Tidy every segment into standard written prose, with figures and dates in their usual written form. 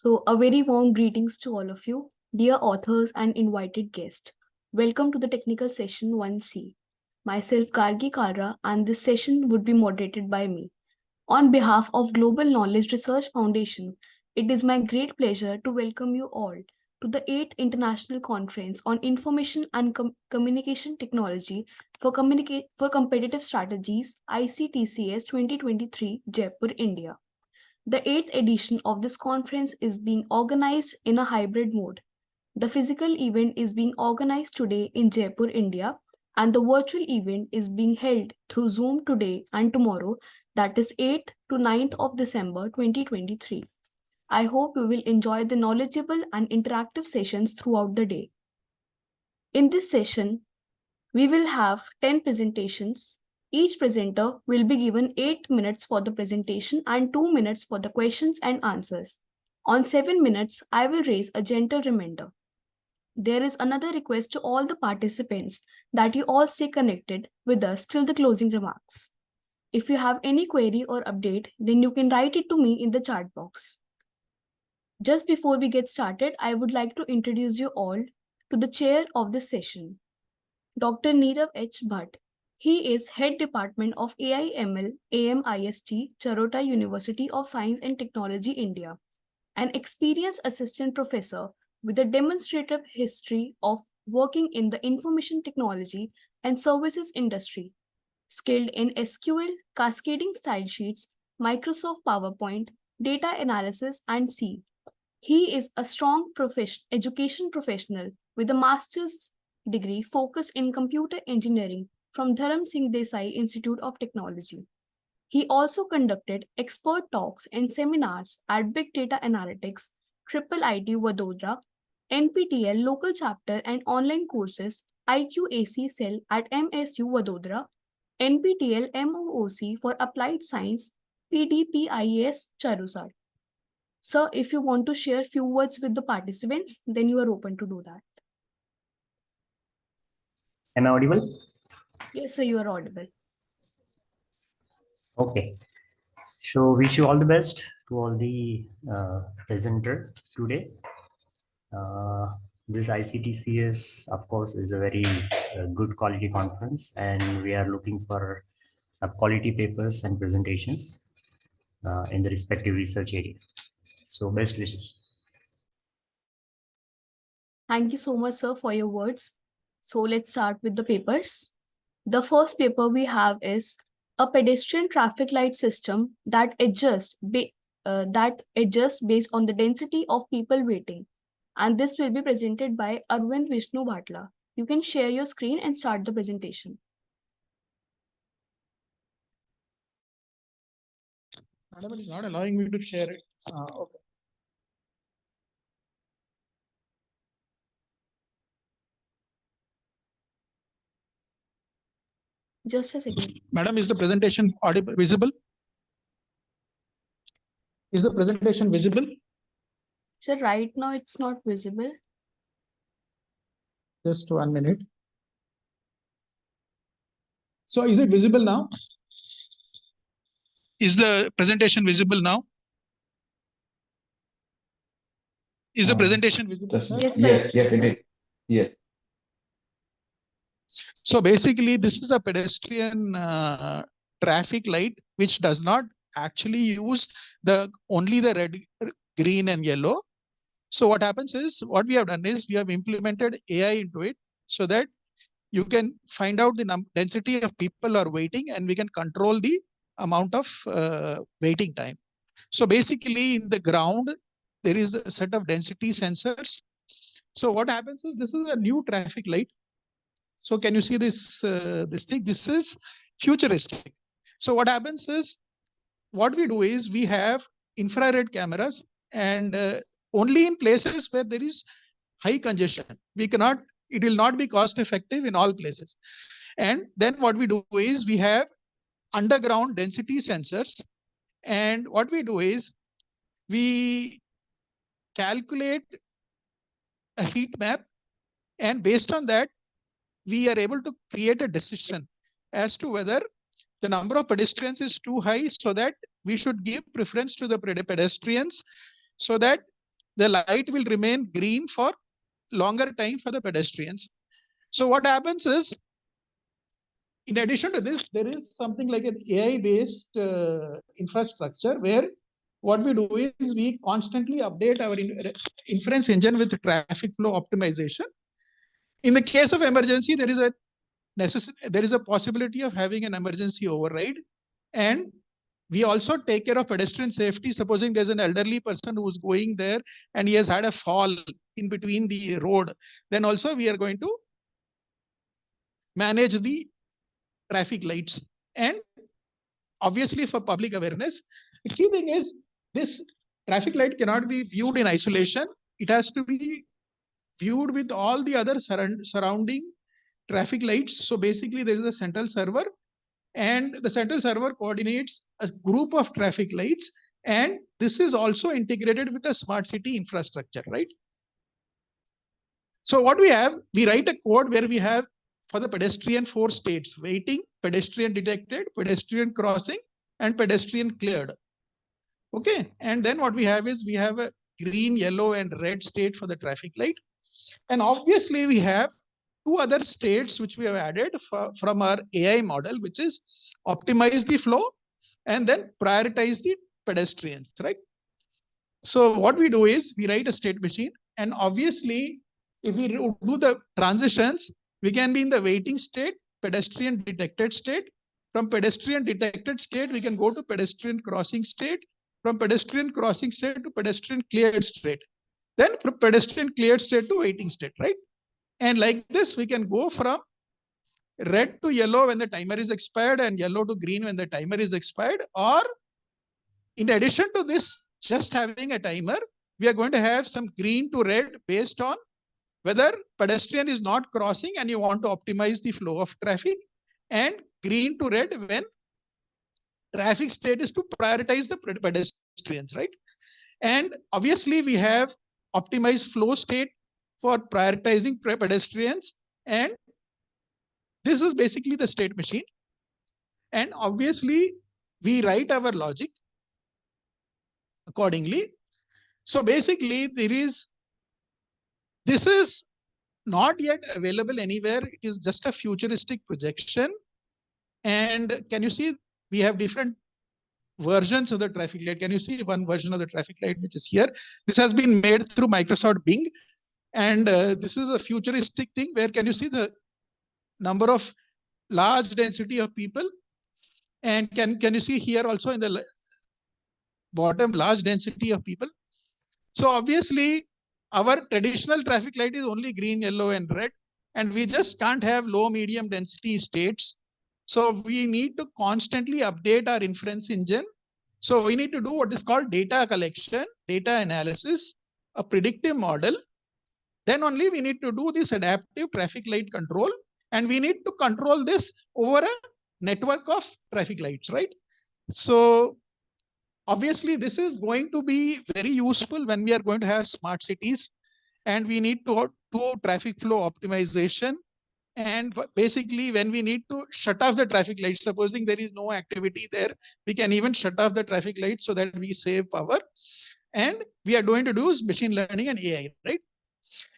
A very warm greetings to all of you, dear authors and invited guests. Welcome to the technical session 1C. Myself, Gargi Kara, and this session would be moderated by me. On behalf of Global Knowledge Research Foundation, it is my great pleasure to welcome you all to the 8th International Conference on Information and Communication Technology for Competitive Strategies, ICTCS 2023, Jaipur, India. The 8th edition of this conference is being organized in a hybrid mode. The physical event is being organized today in Jaipur, India, and the virtual event is being held through Zoom today and tomorrow, that is 8th to 9th of December 2023. I hope you will enjoy the knowledgeable and interactive sessions throughout the day. In this session, we will have 10 presentations. Each presenter will be given 8 minutes for the presentation and 2 minutes for the questions and answers. On 7 minutes, I will raise a gentle reminder. There is another request to all the participants that you all stay connected with us till the closing remarks. If you have any query or update, then you can write it to me in the chat box. Just before we get started, I would like to introduce you all to the chair of this session, Dr. Neerav H. Bhatt. He is Head Department of AI/ML, AMIST, Charota University of Science and Technology, India, an experienced assistant professor with a demonstrative history of working in the information technology and services industry, skilled in SQL, cascading style sheets, Microsoft PowerPoint, data analysis, and C. He is a strong education professional with a master's degree focused in computer engineering from Dharam Singh Desai Institute of Technology. He also conducted expert talks and seminars at Big Data Analytics, IIIT Vadodara, NPTEL local chapter and online courses, IQAC cell at MSU Vadodara, NPTEL MOOC for Applied Science, PDPIS Charusar. Sir, if you want to share few words with the participants, then you are open to do that. Am I audible? Yes, sir, you are audible. Okay. So wish you all the best to all the presenter today. This ICTCS, of course, is a very good quality conference, and we are looking for quality papers and presentations in the respective research area. So best wishes. Thank you so much, sir, for your words. So let's start with the papers. The first paper we have is a pedestrian traffic light system that adjusts based on the density of people waiting. And this will be presented by Arvind Vishnu Bhatla. You can share your screen and start the presentation. Madam, it is not allowing me to share it. Okay. Just a second. Madam, is the presentation audible, visible? Is the presentation visible? So right now it's not visible. Just 1 minute. So is it visible now? Is the presentation visible now? Is the presentation visible? Yes, Yes, it is. Yes. So basically, this is a pedestrian traffic light which does not actually use only the red, green, and yellow. So what happens is, what we have done is we have implemented AI into it so that you can find out the density of people are waiting, and we can control the amount of waiting time. So basically, in the ground, there is a set of density sensors. So what happens is, this is a new traffic light. So can you see this this thing? This is futuristic. So what happens is, what we do is we have infrared cameras, and only in places where there is high congestion, it will not be cost effective in all places. And then what we do is we have underground density sensors. And what we do is we calculate a heat map, and based on that, we are able to create a decision as to whether the number of pedestrians is too high, so that we should give preference to the pedestrians, so that the light will remain green for longer time for the pedestrians. So what happens is, in addition to this, there is something like an AI-based infrastructure where what we do is we constantly update our inference engine with traffic flow optimization. In the case of emergency, there is a possibility of having an emergency override, and we also take care of pedestrian safety. Supposing there's an elderly person who's going there and he has had a fall in between the road, then also we are going to manage the traffic lights. And obviously for public awareness, the key thing is this traffic light cannot be viewed in isolation. It has to be viewed with all the other surrounding traffic lights. So basically there is a central server, and the central server coordinates a group of traffic lights, and this is also integrated with the smart city infrastructure, right? So what we have, we write a code where we have for the pedestrian 4 states: waiting, pedestrian detected, pedestrian crossing, and pedestrian cleared. Okay, and then what we have is we have a green, yellow, and red state for the traffic light. And obviously we have 2 other states which we have added from our AI model, which is optimize the flow and then prioritize the pedestrians, right? So what we do is we write a state machine, and obviously if we do the transitions, we can be in the waiting state, pedestrian detected state. From pedestrian detected state, we can go to pedestrian crossing state. From pedestrian crossing state to pedestrian cleared state. Then from pedestrian cleared state to waiting state, right? And like this, we can go from red to yellow when the timer is expired and yellow to green when the timer is expired. Or in addition to this, just having a timer, we are going to have some green to red based on whether pedestrian is not crossing and you want to optimize the flow of traffic, and green to red when traffic state is to prioritize the pedestrians, right? And obviously we have optimized flow state for prioritizing pedestrians, and this is basically the state machine. And obviously we write our logic accordingly. So basically this is not yet available anywhere. It is just a futuristic projection. And can you see we have different versions of the traffic light? Can you see one version of the traffic light which is here? This has been made through Microsoft Bing. And this is a futuristic thing where can you see the number of large density of people? And can you see here also in the bottom large density of people? So obviously our traditional traffic light is only green, yellow, and red, and we just can't have low, medium density states. So we need to constantly update our inference engine. So we need to do what is called data collection, data analysis, a predictive model. Then only we need to do this adaptive traffic light control, and we need to control this over a network of traffic lights, right? So obviously this is going to be very useful when we are going to have smart cities, and we need to do traffic flow optimization. And basically when we need to shut off the traffic lights, supposing there is no activity there, we can even shut off the traffic lights so that we save power. And we are going to do machine learning and AI, right?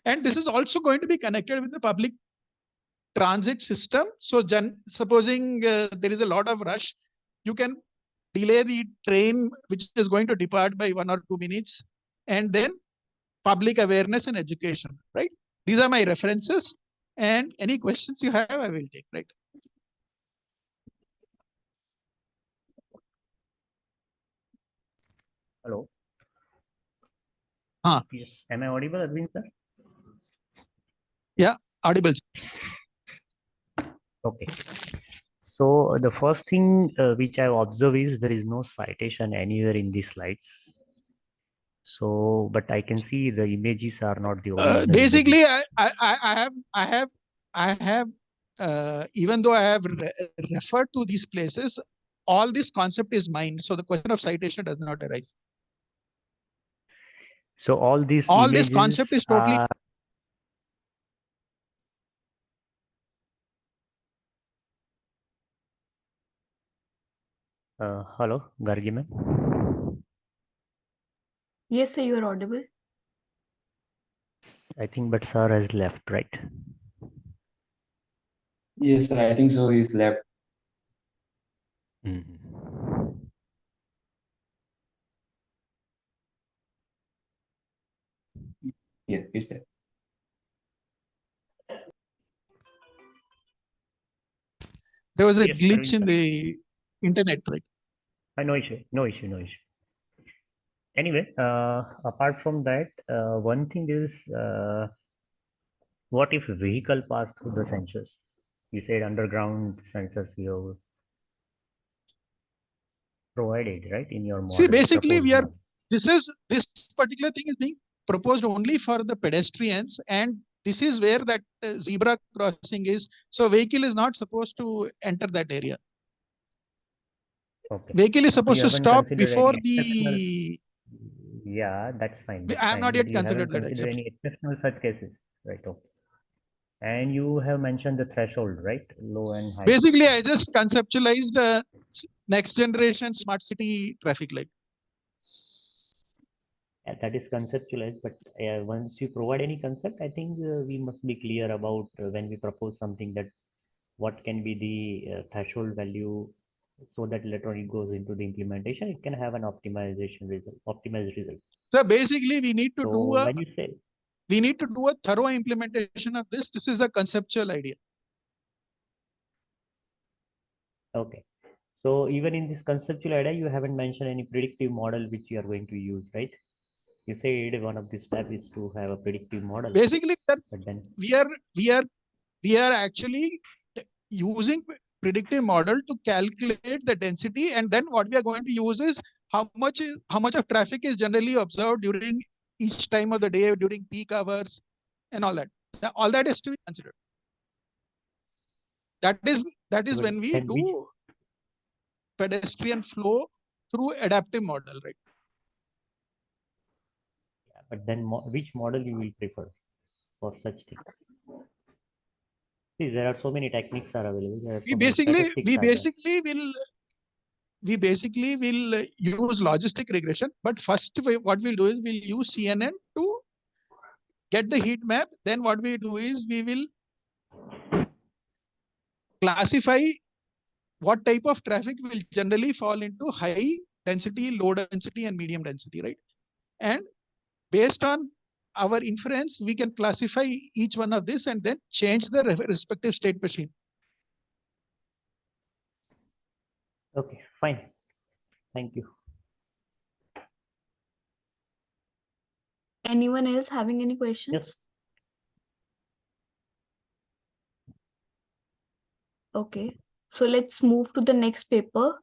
And this is also going to be connected with the public transit system. So supposing there is a lot of rush, you can delay the train which is going to depart by 1 or 2 minutes, and then public awareness and education, right? These are my references, and any questions you have, I will take, right? Hello. Yes. Am I audible, Arvind sir? Yeah, audible. Okay. So the first thing which I observe is there is no citation anywhere in these slides. So, but I can see the images are not the original basically, images. I have even though I have referred to these places, all this concept is mine. So the question of citation does not arise. So all these this concept is totally. Hello, Gargi ma'am. Yes, sir, you are audible. I think, but sir has left, right? Yes, sir, I think so. He's left. Mhm. Yeah, he's there. There was a Yes, glitch Arvind, in sir. the internet, right? No issue, no issue, no issue. Anyway, apart from that, one thing is, what if vehicle pass through the sensors? You said underground sensors you have provided, right, in your See, model, basically, proposed model. this particular thing is being proposed only for the pedestrians, and this is where that zebra crossing is. So vehicle is not supposed to enter that area. Okay. Vehicle is So supposed you to haven't stop considered before any exceptional. the. Yeah, that's fine. That's I have fine. not But yet you haven't considered that considered exception. any exceptional such cases, right? Okay. And you have mentioned the threshold, right? Low and high. Basically, I just conceptualized a next generation smart city traffic light. Yeah, that is conceptualized, but once you provide any concept, I think we must be clear about when we propose something that what can be the threshold value, so that later on it goes into the implementation, it can have an optimized result. So basically, we need to So do a when you say, thorough implementation of this. This is a conceptual idea. okay, so even in this conceptual idea, you haven't mentioned any predictive model which you are going to use, right? You said one of the steps is to have a predictive model, Basically, but then we are actually using predictive model to calculate the density, and then what we are going to use is how much of traffic is generally observed during each time of the day, during peak hours, and all that. All that is to be considered. That is but when we then which, do pedestrian flow through adaptive model, right? but then which model you will prefer for such thing? See, there are so many techniques are available. There are so many statistics are there. We basically will use logistic regression, but first what we'll do is we'll use CNN to get the heat map. Then what we do is we will classify what type of traffic will generally fall into high density, low density, and medium density, right? And based on our inference, we can classify each one of this and then change the respective state machine. Okay, fine. Thank you. Anyone else having any questions? Yes. Okay, so let's move to the next paper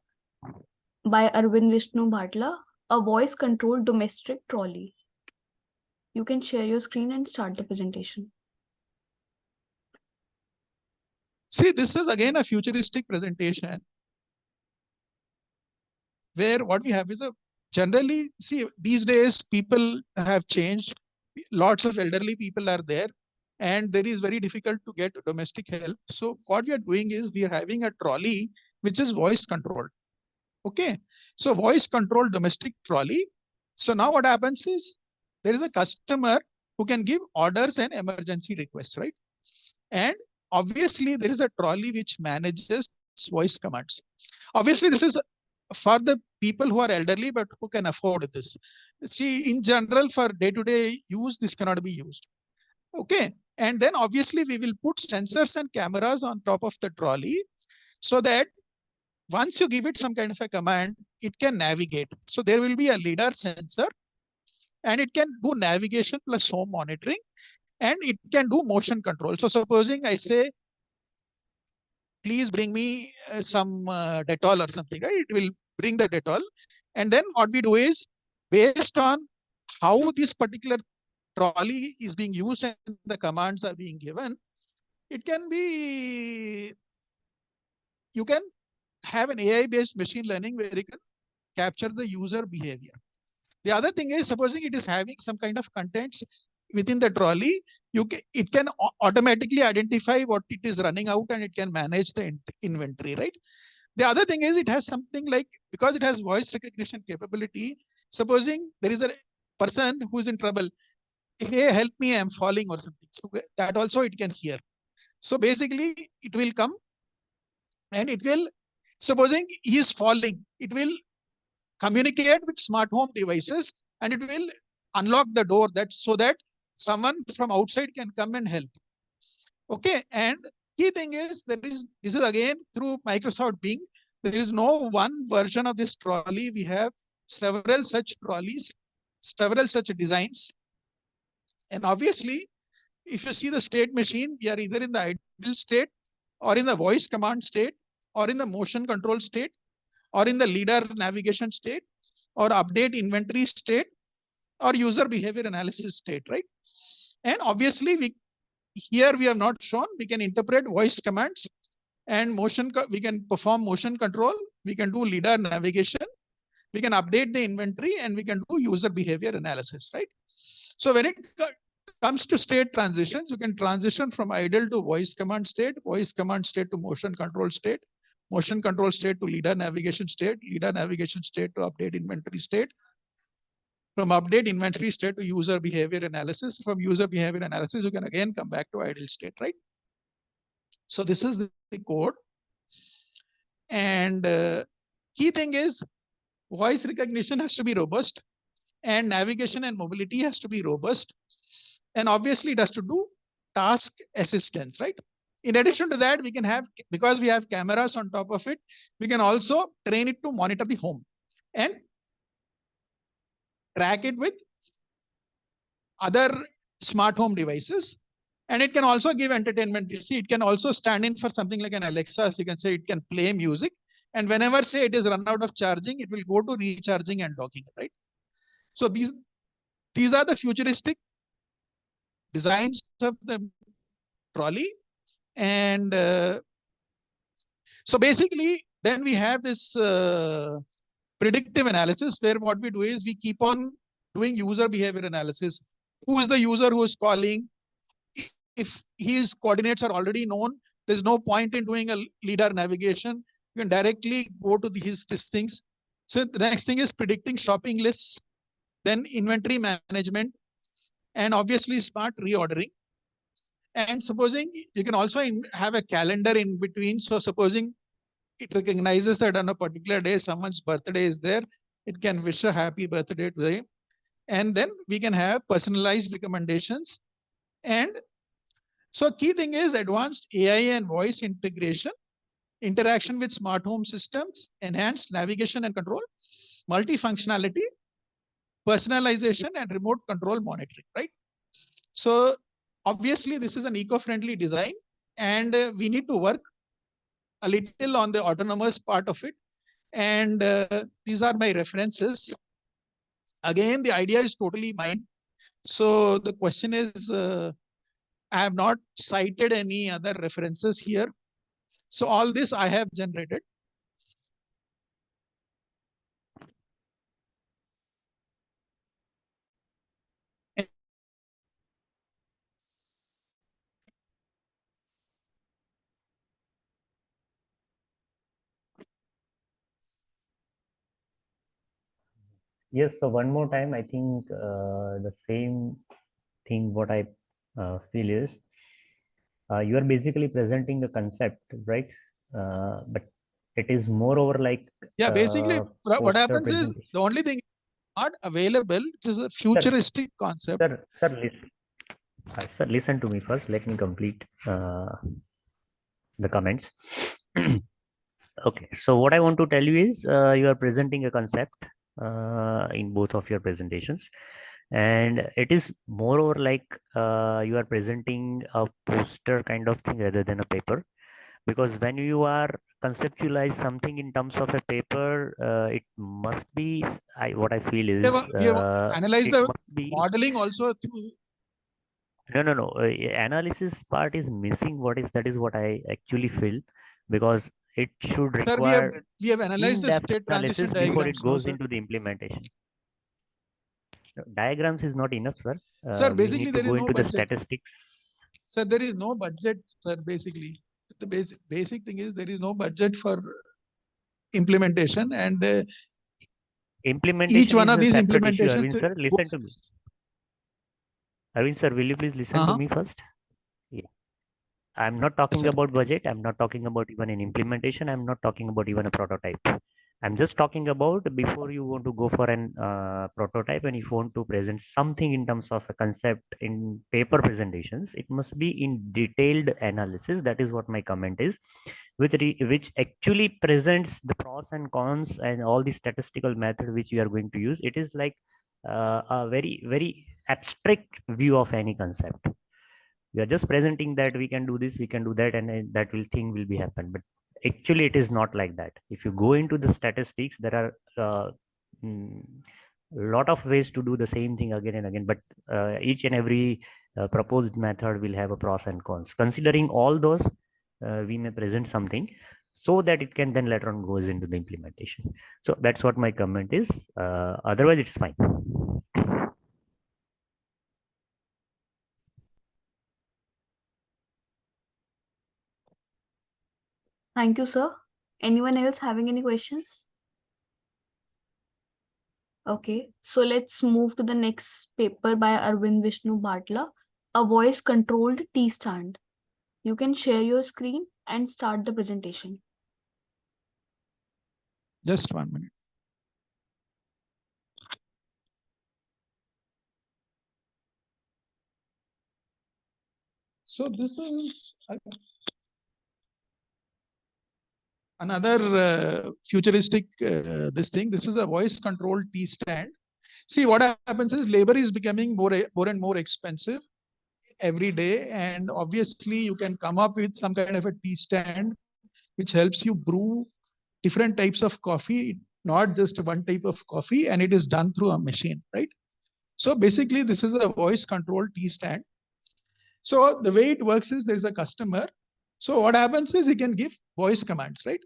by Arvind Vishnu Bhatla, a voice-controlled domestic trolley. You can share your screen and start the presentation. See, this is again a futuristic presentation where what we have is a generally, see, these days people have changed. Lots of elderly people are there, and there is very difficult to get domestic help. So what we are doing is we are having a trolley which is voice controlled. Okay, so voice controlled domestic trolley. So now what happens is there is a customer who can give orders and emergency requests, right? And obviously there is a trolley which manages voice commands. Obviously this is for the people who are elderly but who can afford this. See, in general, for day-to-day use, this cannot be used. Okay, and then obviously we will put sensors and cameras on top of the trolley so that once you give it some kind of a command, it can navigate. So there will be a lidar sensor, and it can do navigation plus home monitoring, and it can do motion control. So supposing I say, please bring me some Dettol or something, right? It will bring the Dettol. And then what we do is, based on how this particular trolley is being used and the commands are being given, it can be, you can have an AI-based machine learning where you can capture the user behavior. The other thing is, supposing it is having some kind of contents within the trolley, it can automatically identify what it is running out, and it can manage the inventory, right? The other thing is it has something like, because it has voice recognition capability, supposing there is a person who is in trouble, hey, help me, I'm falling or something. So that also it can hear. So basically it will come and it will, supposing he is falling, it will communicate with smart home devices and it will unlock the door that so that someone from outside can come and help. Okay. And key thing is this is again through Microsoft Bing. There is no one version of this trolley. We have several such trolleys, several such designs. And obviously, if you see the state machine, we are either in the idle state or in the voice command state or in the motion control state or in the leader navigation state or update inventory state or user behavior analysis state, right? And obviously here we have not shown, we can interpret voice commands and we can perform motion control, we can do leader navigation, we can update the inventory, and we can do user behavior analysis, right? So when it comes to state transitions, you can transition from idle to voice command state to motion control state to leader navigation state to update inventory state, from update inventory state to user behavior analysis. From user behavior analysis, you can again come back to idle state, right? So this is the code. And key thing is voice recognition has to be robust and navigation and mobility has to be robust. And obviously it has to do task assistance, right? In addition to that, we can have, because we have cameras on top of it, we can also train it to monitor the home and track it with other smart home devices. And it can also give entertainment. You see, it can also stand in for something like an Alexa. So you can say it can play music. And whenever, say, it is run out of charging, it will go to recharging and docking, right? So these are the futuristic designs of the trolley. And so basically, then we have this predictive analysis where what we do is we keep on doing user behavior analysis. Who is the user who is calling? If his coordinates are already known, there's no point in doing a leader navigation. You can directly go to these things. So the next thing is predicting shopping lists, then inventory management, and obviously smart reordering. And supposing you can also have a calendar in between. So supposing it recognizes that on a particular day, someone's birthday is there, it can wish a happy birthday to them. And then we can have personalized recommendations. And so key thing is advanced AI and voice integration, interaction with smart home systems, enhanced navigation and control, multifunctionality, personalization, and remote control monitoring, right? So obviously this is an eco-friendly design and we need to work a little on the autonomous part of it. And these are my references. Again, the idea is totally mine. So the question is, I have not cited any other references here. So all this I have generated. Yes, so one more time, I think the same thing what I feel is you are basically presenting the concept, right? But it is moreover like Yeah, basically what poster happens is presentation. the only thing not available, it is a futuristic concept. Sir, listen to me first. Let me complete the comments. Okay, so what I want to tell you is you are presenting a concept in both of your presentations, and it is moreover like you are presenting a poster kind of thing rather than a paper, because when you are conceptualize something in terms of a paper, it must be what I feel is We have analyzed the modeling also through. No. Analysis part is missing. That is what I actually feel, because it should require. Sir, we have analyzed the state transition before diagrams it goes into the implementation. Diagrams is not enough, sir. Sir, basically we need to go into the statistics. Sir, there is no budget, sir, basically. The basic thing is there is no budget for implementation, and implementation each one of these implementations implementations. Sir, listen to me. Arvind sir, will you please listen to me first? Yeah. I'm not talking sir. about budget. I'm not talking about even an implementation. I'm not talking about even a prototype. I'm just talking about before you want to go for an prototype and if you want to present something in terms of a concept in paper presentations, it must be in detailed analysis. That is what my comment is, which actually presents the pros and cons and all the statistical method which you are going to use. It is like a very abstract view of any concept. We are just presenting that we can do this, we can do that, and that will thing will be happen. But actually it is not like that. If you go into the statistics, there are mm, lot of ways to do the same thing again and again, but each and every proposed method will have a pros and cons. Considering all those, we may present something so that it can then later on goes into the implementation. So that's what my comment is. Otherwise it's fine. Thank you, sir. Anyone else having any questions? Okay, so let's move to the next paper by Arvind Vishnu Bhatla, a voice-controlled tea stand. You can share your screen and start the presentation. Just 1 minute. So this is another futuristic this thing. This is a voice controlled tea stand. See, what happens is labor is becoming more and more expensive every day, and obviously you can come up with some kind of a tea stand which helps you brew different types of coffee, not just one type of coffee, and it is done through a machine, right? So basically this is a voice controlled tea stand. So the way it works is there's a customer. So what happens is he can give voice commands, right?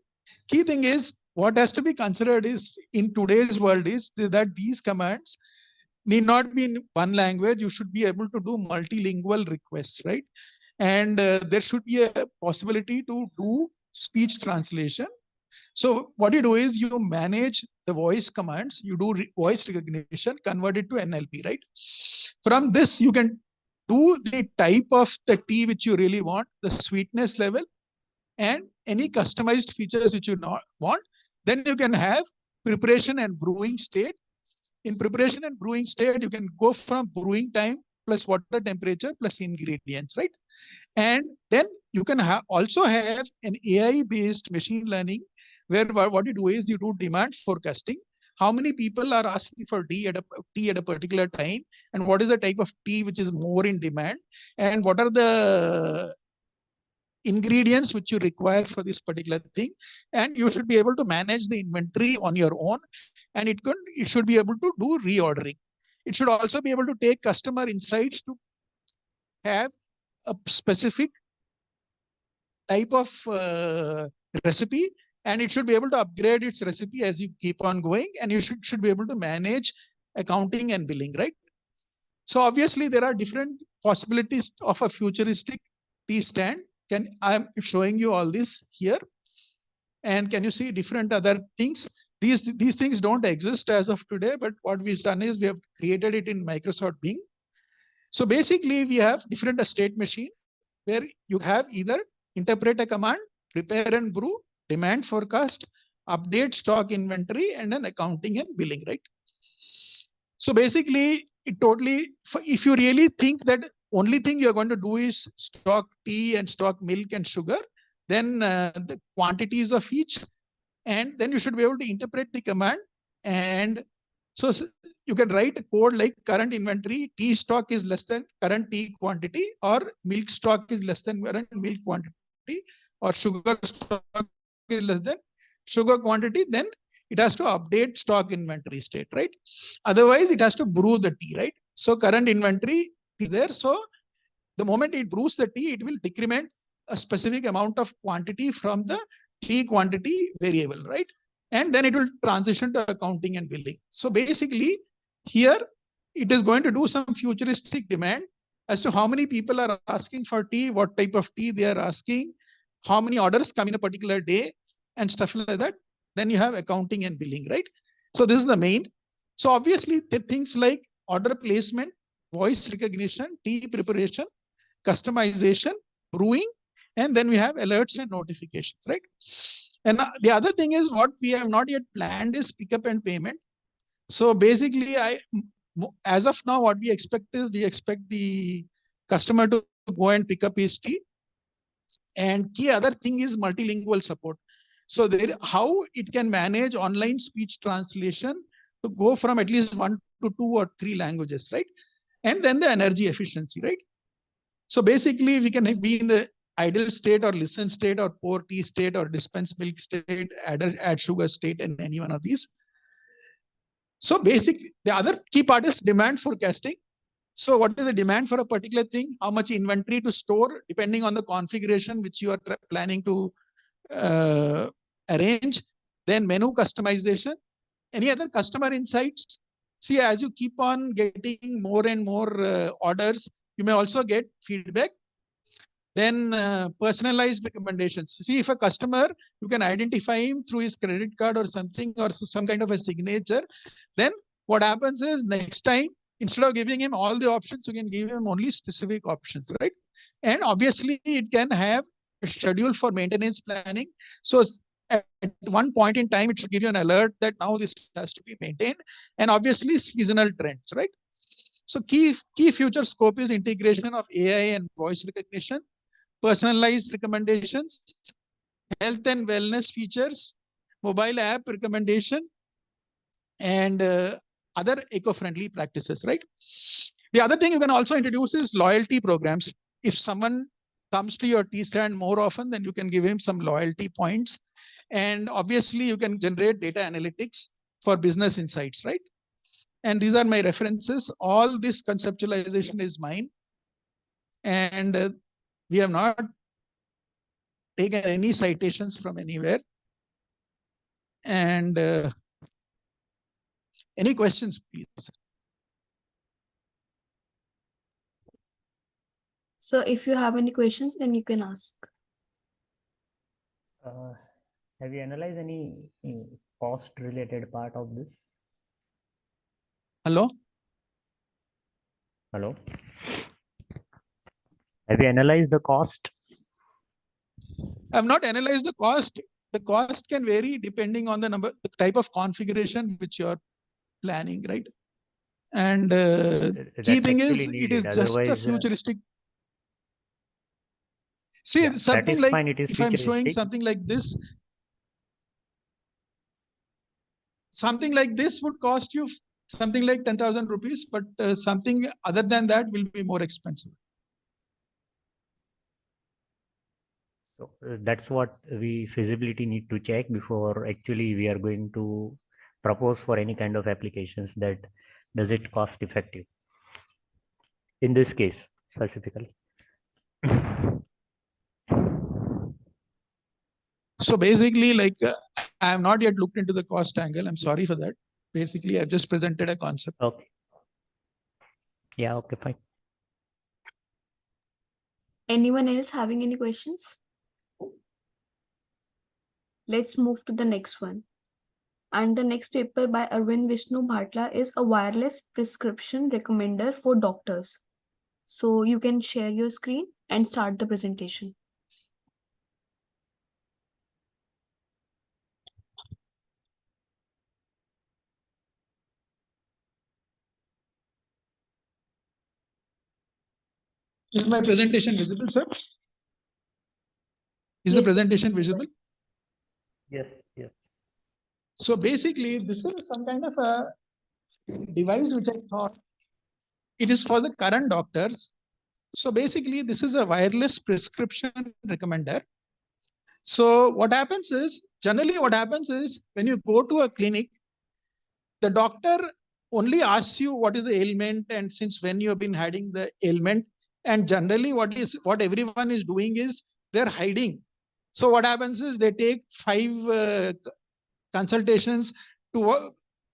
Key thing is what has to be considered is in today's world is that these commands need not be in one language. You should be able to do multilingual requests, right? And there should be a possibility to do speech translation. So what you do is you manage the voice commands, you do voice recognition, convert it to NLP, right? From this, you can do the type of the tea which you really want, the sweetness level, and any customized features which you not want. Then you can have preparation and brewing state. In preparation and brewing state, you can go from brewing time plus water temperature plus ingredients, right? And then you can also have an AI-based machine learning where what you do is you do demand forecasting. How many people are asking for tea at a particular time, and what is the type of tea which is more in demand, and what are the ingredients which you require for this particular thing, and you should be able to manage the inventory on your own, and it should be able to do reordering. It should also be able to take customer insights to have a specific type of recipe, and it should be able to upgrade its recipe as you keep on going, and you should be able to manage accounting and billing, right? So obviously there are different possibilities of a futuristic tea stand. I'm showing you all this here, and can you see different other things? These things don't exist as of today, but what we've done is we have created it in Microsoft Bing. So basically we have different state machine where you have either interpret a command, prepare and brew, demand forecast, update stock inventory, and then accounting and billing, right? So basically, it totally, if you really think that only thing you're going to do is stock tea and stock milk and sugar, then the quantities of each, and then you should be able to interpret the command. And so you can write a code like current inventory, tea stock is less than current tea quantity, or milk stock is less than current milk quantity, or sugar stock is less than sugar quantity. Then it has to update stock inventory state, right? Otherwise, it has to brew the tea, right? So current inventory is there. So the moment it brews the tea, it will decrement a specific amount of quantity from the tea quantity variable, right? And then it will transition to accounting and billing. So basically, here it is going to do some futuristic demand as to how many people are asking for tea, what type of tea they are asking, how many orders come in a particular day, and stuff like that. Then you have accounting and billing, right? So this is the main. So obviously, the things like order placement voice recognition, tea preparation, customization, brewing, and then we have alerts and notifications, right? And the other thing is what we have not yet planned is pickup and payment. So basically, as of now, what we expect is we expect the customer to go and pick up his tea. And key other thing is multilingual support. So there, how it can manage online speech translation to go from at least 1 to 2 or 3 languages, right? And then the energy efficiency, right? So basically, we can be in the idle state or listen state or pour tea state or dispense milk state, add sugar state, and any one of these. So the other key part is demand forecasting. So what is the demand for a particular thing? How much inventory to store depending on the configuration which you are planning to arrange. Then menu customization. Any other customer insights? See, as you keep on getting more and more orders, you may also get feedback. Then personalized recommendations. See, if a customer, you can identify him through his credit card or something, or some kind of a signature. Then what happens is next time, instead of giving him all the options, you can give him only specific options, right? And obviously, it can have a schedule for maintenance planning. So at one point in time, it should give you an alert that now this has to be maintained. And obviously, seasonal trends, right? So key future scope is integration of AI and voice recognition, personalized recommendations, health and wellness features, mobile app recommendation, and other eco-friendly practices, right? The other thing you can also introduce is loyalty programs. If someone comes to your tea stand more often, then you can give him some loyalty points. And obviously, you can generate data analytics for business insights, right? And these are my references. All this conceptualization is mine. And we have not taken any citations from anywhere. And any questions, please? So if you have any questions, then you can ask. Have you analyzed any cost-related part of this? Hello? Hello? Have you analyzed the cost? I have not analyzed the cost. The cost can vary depending on the type of configuration which you are planning, right? And key thing is, it is just a futuristic. See, Yeah, something like, fine, if I'm showing something like this would cost you something like 10,000 rupees, but something other than that will be more expensive. So that's what we feasibility need to check before actually we are going to propose for any kind of applications, that does it cost effective in this case specifically. So basically, like, I have not yet looked into the cost angle. I'm sorry for that. Basically, I've just presented a concept. Okay. Yeah, okay, fine. Anyone else having any questions? Let's move to the next one. And the next paper by Arvind Vishnu Bhatla is a wireless prescription recommender for doctors. So you can share your screen and start the presentation. Is my presentation visible, sir? Is the presentation visible? Yes, yes. So basically, this is some kind of a device which I thought it is for the current doctors. So basically, this is a wireless prescription recommender. So what happens is, generally what happens is, when you go to a clinic, the doctor only asks you what is the ailment and since when you have been having the ailment. And generally what everyone is doing is they're hiding. So what happens is they take 5 consultations to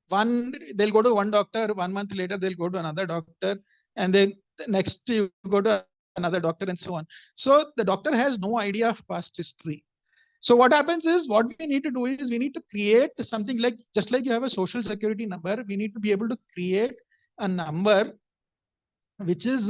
one, they'll go to one doctor, 1 month later, they'll go to another doctor, and then next you go to another doctor and so on. So the doctor has no idea of past history. So what happens is, what we need to do is we need to create something like, just like you have a social security number, we need to be able to create a number which is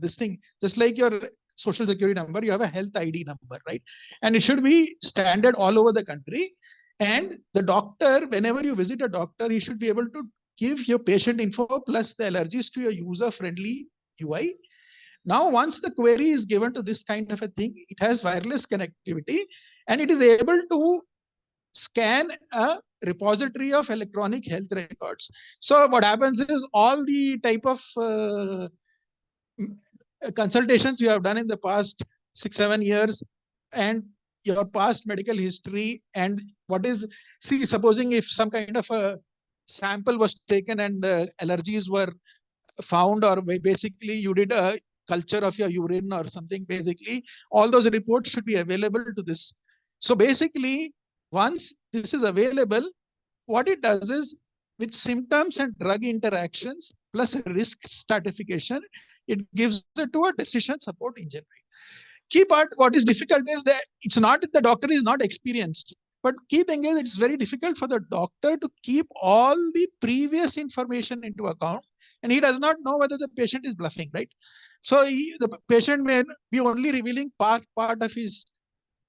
this thing, just like your social security number, you have a health ID number, right? And it should be standard all over the country. And the doctor, whenever you visit a doctor, he should be able to give your patient info plus the allergies to your user-friendly UI. Now, once the query is given to this kind of a thing, it has wireless connectivity and it is able to scan a repository of electronic health records. So what happens is all the type of consultations you have done in the past 6-7 years and your past medical history and what is, see, supposing if some kind of a sample was taken and the allergies were found, or basically you did a culture of your urine or something, basically all those reports should be available to this. So basically, once this is available, what it does is, with symptoms and drug interactions plus risk stratification, it gives it to a decision support engine. Key part, what is difficult is that it's not that the doctor is not experienced, but key thing is it's very difficult for the doctor to keep all the previous information into account, and he does not know whether the patient is bluffing, right? So the patient may be only revealing part of his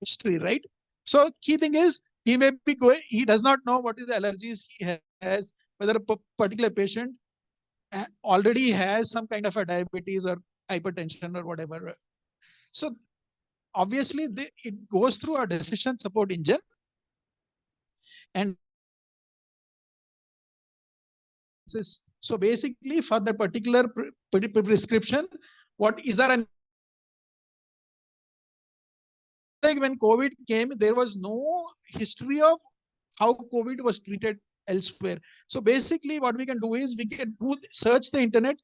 history, right? So key thing is he may be going, he does not know what is the allergies he has, whether a particular patient already has some kind of a diabetes or hypertension or whatever. So obviously it goes through a decision support engine, and so basically for the particular prescription, what is there an, like when COVID came, there was no history of how COVID was treated elsewhere. So basically what we can do is we can search the internet.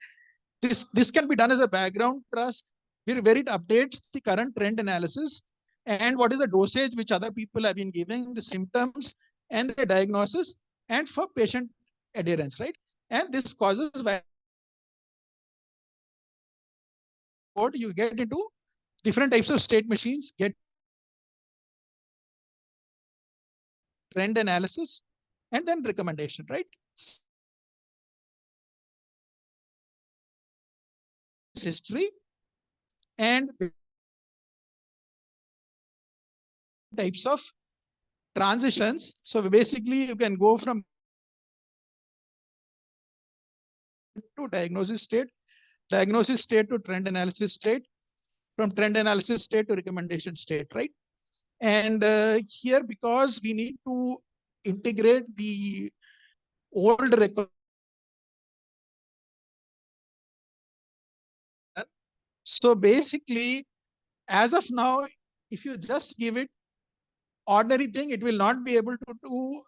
This can be done as a background task where it updates the current trend analysis and what is the dosage which other people have been giving, the symptoms and the diagnosis, and for patient adherence, right? And this causes what you get into different types of state machines, get trend analysis, and then recommendation, right? History and types of transitions. So basically you can go from to diagnosis state to trend analysis state, from trend analysis state to recommendation state, right? And here, because we need to integrate the old record. So basically, as of now, if you just give it ordinary thing, it will not be able to do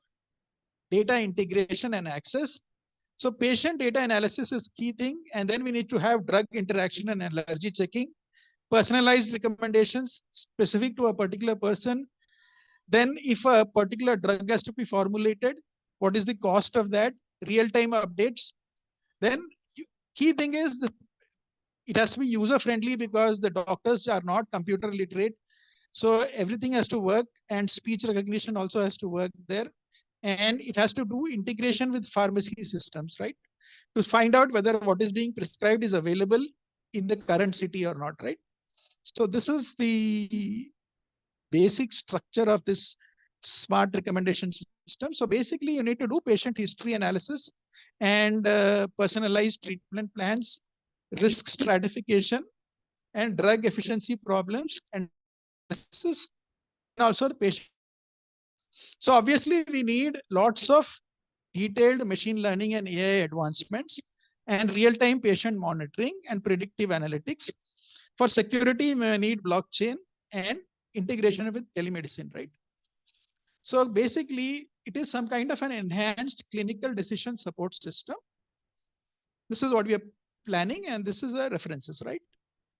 data integration and access. So patient data analysis is key thing. And then we need to have drug interaction and allergy checking, personalized recommendations specific to a particular person. Then if a particular drug has to be formulated, what is the cost of that? Real-time updates. Then key thing is it has to be user-friendly because the doctors are not computer literate. So everything has to work, and speech recognition also has to work there. And it has to do integration with pharmacy systems, right? To find out whether what is being prescribed is available in the current city or not, right? So this is the basic structure of this smart recommendation system. So basically you need to do patient history analysis and personalized treatment plans, risk stratification, and drug efficiency problems, and analysis, and also the patient. So obviously we need lots of detailed machine learning and AI advancements and real-time patient monitoring and predictive analytics. For security, we need blockchain and integration with telemedicine, right? So basically, it is some kind of an enhanced clinical decision support system. This is what we are planning, and this is the references, right?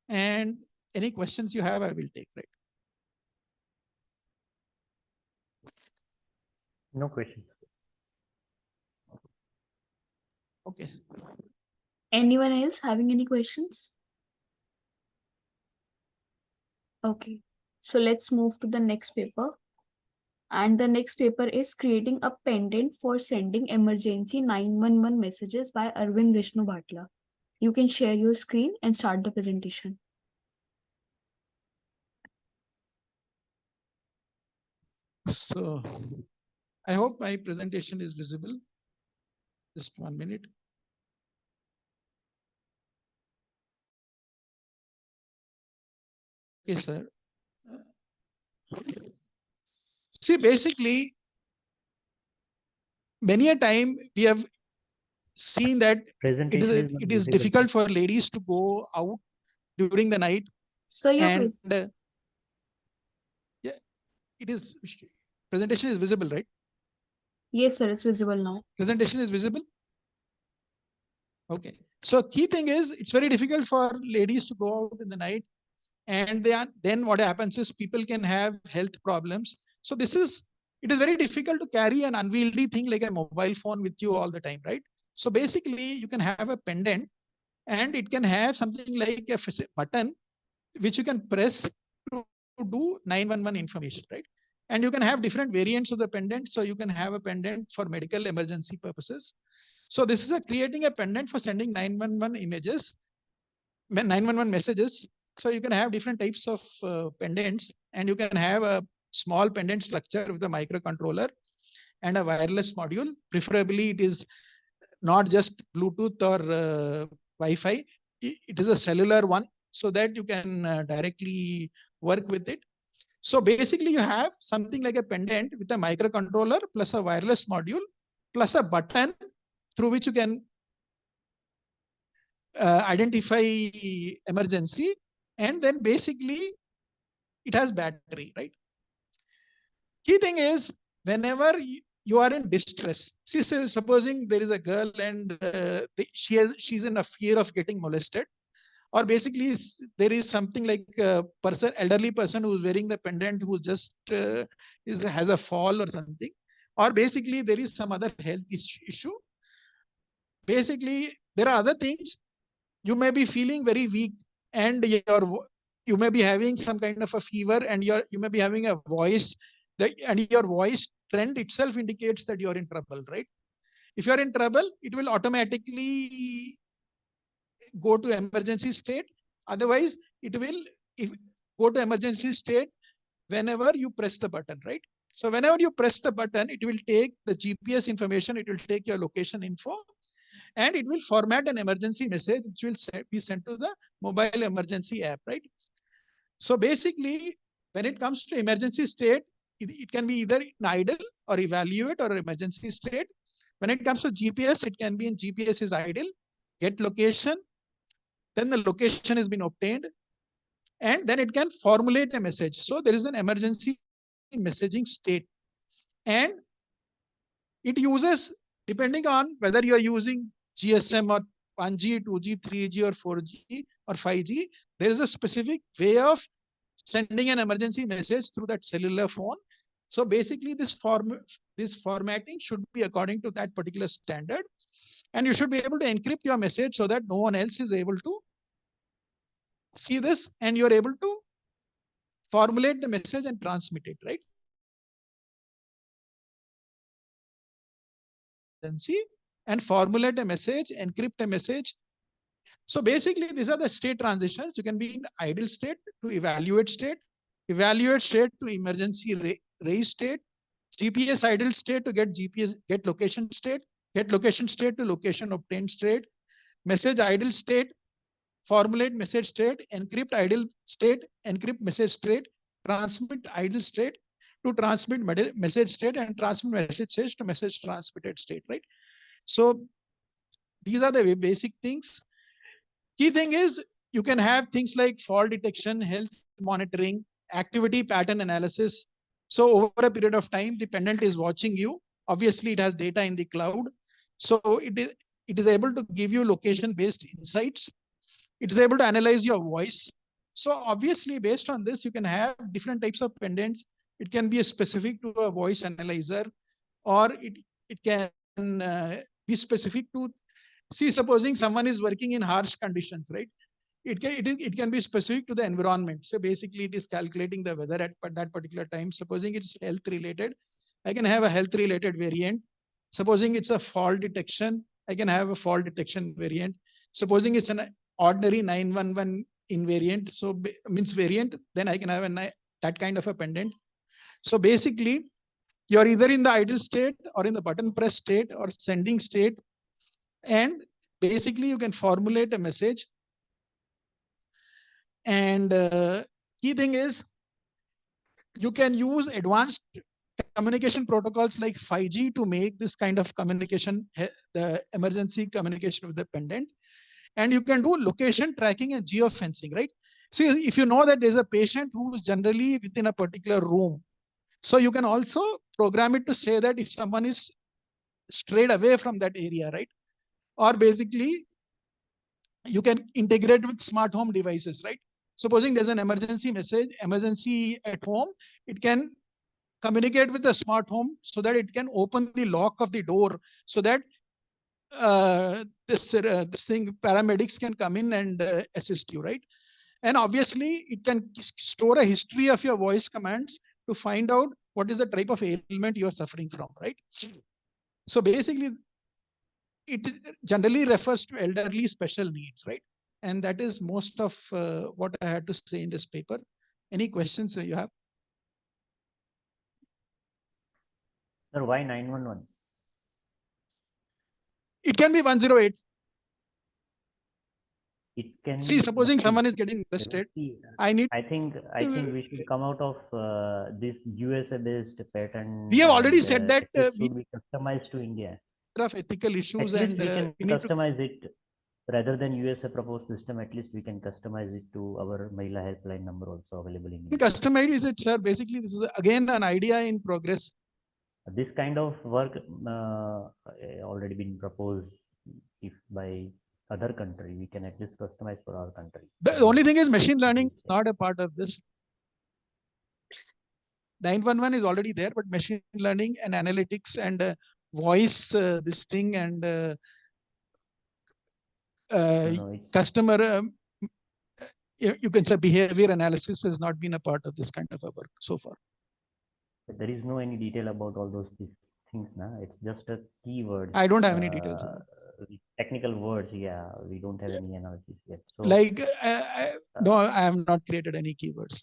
And any questions you have, I will take, right? No questions. Okay. Anyone else having any questions? Okay, so let's move to the next paper. And the next paper is creating a pendant for sending emergency 911 messages by Arvind Vishnu Bhatla. You can share your screen and start the presentation. So I hope my presentation is visible. Just 1 minute. Okay, sir. See, basically, many a time we have seen that Presentation is not it is visible. difficult for ladies to go out during the night, So your and yeah, it is presentation is visible, right? yes, sir, it's visible now. Presentation is visible. Okay. So key thing is it's very difficult for ladies to go out in the night, and then what happens is people can have health problems. So it is very difficult to carry an unwieldy thing like a mobile phone with you all the time, right? So basically you can have a pendant, and it can have something like a button which you can press to do 911 information, right? And you can have different variants of the pendant. So you can have a pendant for medical emergency purposes. So this is creating a pendant for sending 911 images, 911 messages. So you can have different types of pendants, and you can have a small pendant structure with a microcontroller and a wireless module. Preferably, it is not just Bluetooth or Wi-Fi. It is a cellular one, so that you can directly work with it. So basically, you have something like a pendant with a microcontroller plus a wireless module plus a button through which you can identify emergency, and then basically it has battery, right? Key thing is, whenever you are in distress, see, supposing there is a girl and she's in a fear of getting molested, or basically there is something like a elderly person who's wearing the pendant who just has a fall or something, or basically there is some other health issue. Basically, there are other things. You may be feeling very weak, and you may be having some kind of a fever, and you may be having a voice and your voice trend itself indicates that you're in trouble, right? If you're in trouble, it will automatically go to emergency state. Otherwise, it will go to emergency state whenever you press the button, right? So whenever you press the button, it will take the GPS information, it will take your location info, and it will format an emergency message which will be sent to the mobile emergency app, right? So basically, when it comes to emergency state, it can be either in idle or evaluate or emergency state. When it comes to GPS, it can be in GPS is idle, get location, then the location has been obtained, and then it can formulate a message. So there is an emergency messaging state, and it uses, depending on whether you are using GSM or 1G, 2G, 3G, or 4G or 5G, there is a specific way of sending an emergency message through that cellular phone. So basically, this formatting should be according to that particular standard, and you should be able to encrypt your message so that no one else is able to see this, and you're able to formulate the message and transmit it, right? And formulate a message, encrypt a message. So basically, these are the state transitions. You can be in idle state to evaluate state to emergency raise state, GPS idle state to get location state to location obtained state, message idle state, formulate message state, encrypt idle state, encrypt message state, transmit idle state to transmit message state, and transmit message state to message transmitted state, right? So these are the basic things. Key thing is you can have things like fall detection, health monitoring, activity pattern analysis. So over a period of time, the pendant is watching you. Obviously, it has data in the cloud. So it is able to give you location-based insights. It is able to analyze your voice. So obviously, based on this, you can have different types of pendants. It can be specific to a voice analyzer, or it can be specific to, see, supposing someone is working in harsh conditions, right? It can be specific to the environment. So basically, it is calculating the weather at that particular time. Supposing it's health related, I can have a health related variant. Supposing it's a fall detection, I can have a fall detection variant. Supposing it's an ordinary 911 invariant, so means variant, then I can have that kind of a pendant. So basically, you're either in the idle state or in the button press state or sending state. And basically, you can formulate a message. And key thing is, you can use advanced communication protocols like 5G to make this kind of communication, the emergency communication with the pendant. And you can do location tracking and geofencing, right? See, if you know that there's a patient who is generally within a particular room, so you can also program it to say that if someone is strayed away from that area, right? Or basically, you can integrate with smart home devices, right? Supposing there's an emergency message, emergency at home, it can communicate with the smart home so that it can open the lock of the door so that this thing, paramedics can come in and assist you, right? And obviously, it can store a history of your voice commands to find out what is the type of ailment you are suffering from, right? So basically, it generally refers to elderly special needs, right? And that is most of what I had to say in this paper. Any questions you have? Sir, why 911? It can be 108. It can See, supposing see, someone is getting arrested, I think we should come out of this USA-based pattern. We have already said that it should be customized to India. Of ethical issues, At least and we can customize it rather than USA proposed system. At least we can customize it to our Mahila helpline number also available in India. Customize it, sir. Basically, this is again an idea in progress. This kind of work already been proposed. If by other country, we can at least customize for our country. The only thing is machine learning is not a part of this. 911 is already there, but machine learning and analytics and voice, this thing, and customer, you can say behavior analysis has not been a part of this kind of a work so far. There is no any detail about all those things now. It's just a keyword. I don't have any details. Technical words, yeah, we don't have any analysis yet. So, like, no, I have not created any keywords.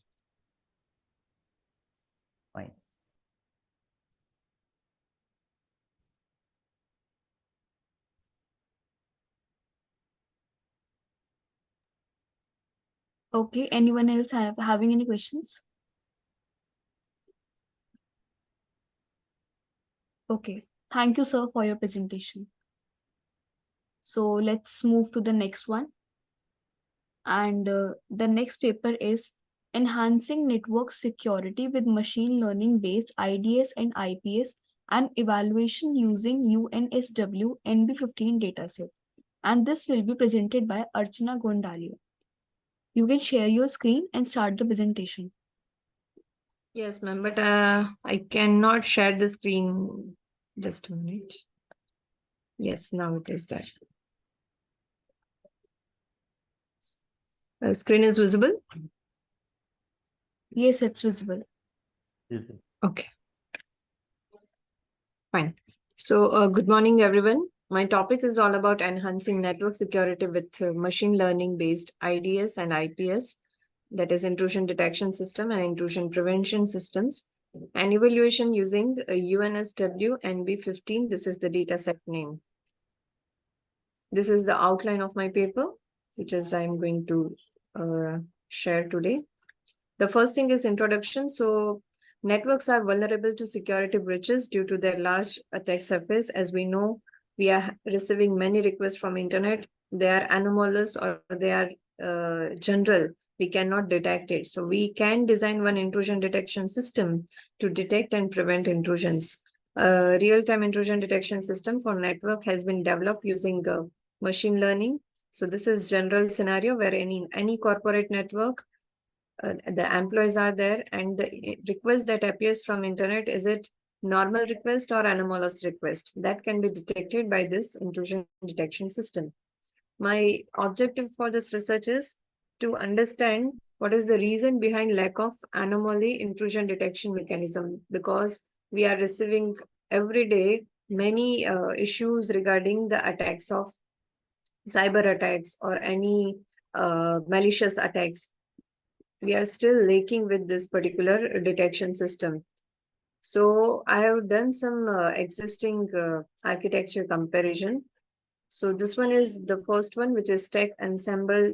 Fine. Okay, anyone else having any questions? Okay, thank you, sir, for your presentation. So let's move to the next one. And the next paper is Enhancing Network Security with Machine Learning Based IDS and IPS and Evaluation Using UNSW NB15 dataset. And this will be presented by Archana Gondalia. You can share your screen and start the presentation. Yes, ma'am, but I cannot share the screen. Just a minute. Yes, now it is there. Screen is visible? Yes, it's visible. Okay. Fine. So good morning, everyone. My topic is all about enhancing network security with machine learning based IDS and IPS, that is intrusion detection system and intrusion prevention systems, and evaluation using UNSW NB15. This is the dataset name. This is the outline of my paper, which is I'm going to share today. The first thing is introduction. So networks are vulnerable to security breaches due to their large attack surface. As we know, we are receiving many requests from internet. They are anomalous or they are general. We cannot detect it. So we can design one intrusion detection system to detect and prevent intrusions. A real-time intrusion detection system for network has been developed using machine learning. So this is general scenario where any corporate network, the employees are there and the request that appears from internet, is it normal request or anomalous request? That can be detected by this intrusion detection system. My objective for this research is to understand what is the reason behind lack of anomaly intrusion detection mechanism, because we are receiving every day many issues regarding the attacks of cyber attacks or any malicious attacks. We are still lacking with this particular detection system. So I have done some existing architecture comparison. So this one is the first one, which is tech ensemble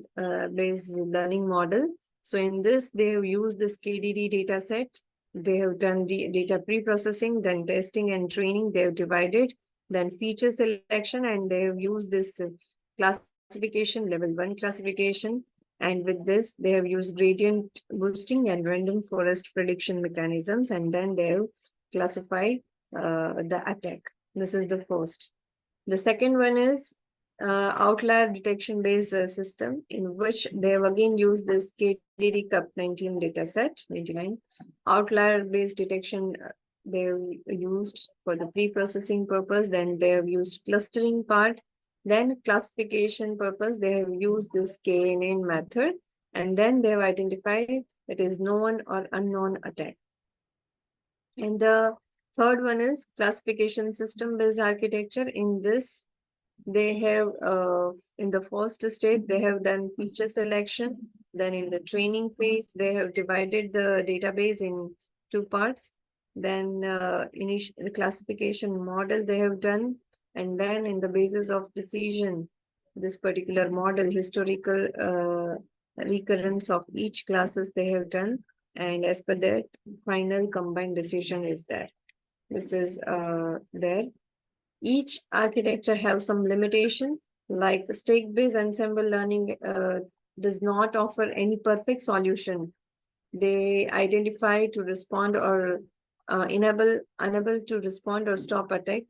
based learning model. So in this, they have used this KDD data set. They have done the data pre-processing, then testing and training. They have divided, then feature selection, and they have used this classification, level 1 classification. And with this, they have used gradient boosting and random forest prediction mechanisms, and then they have classified the attack. This is the first. The second one is outlier detection based system, in which they have again used this KDD Cup 19 dataset, 99. Outlier based detection they've used for the pre-processing purpose, then they have used clustering part, then classification purpose, they have used this KNN method, and then they have identified it is known or unknown attack. And the third one is classification system based architecture. In this, they have in the first stage, they have done feature selection. Then in the training phase, they have divided the database in two parts. Then initial classification model they have done. And then in the basis of decision, this particular model, historical recurrence of each classes they have done. And as per that, final combined decision is there. This is there. Each architecture have some limitation, like stake-based ensemble learning does not offer any perfect solution. They identify to respond or unable to respond or stop attack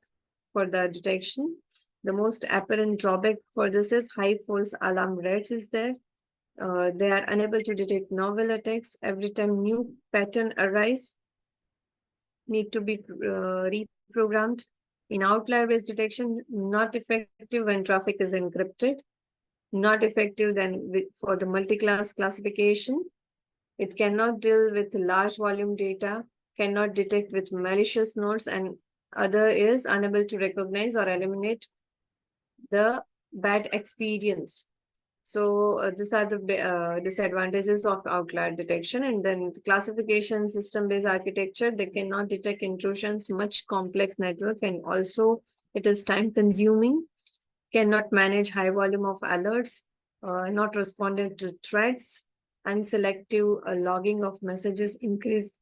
for the detection. The most apparent drawback for this is high false alarm rates is there. They are unable to detect novel attacks. Every time new pattern arise, need to be reprogrammed. In outlier-based detection, not effective when traffic is encrypted, not effective then for the multi-class classification. It cannot deal with large volume data, cannot detect with malicious nodes, and other is unable to recognize or eliminate the bad experience. So these are the disadvantages of outlier detection. And then the classification system-based architecture, they cannot detect intrusions, much complex network, and also it is time-consuming, cannot manage high volume of alerts, not responding to threats, unselective logging of messages increase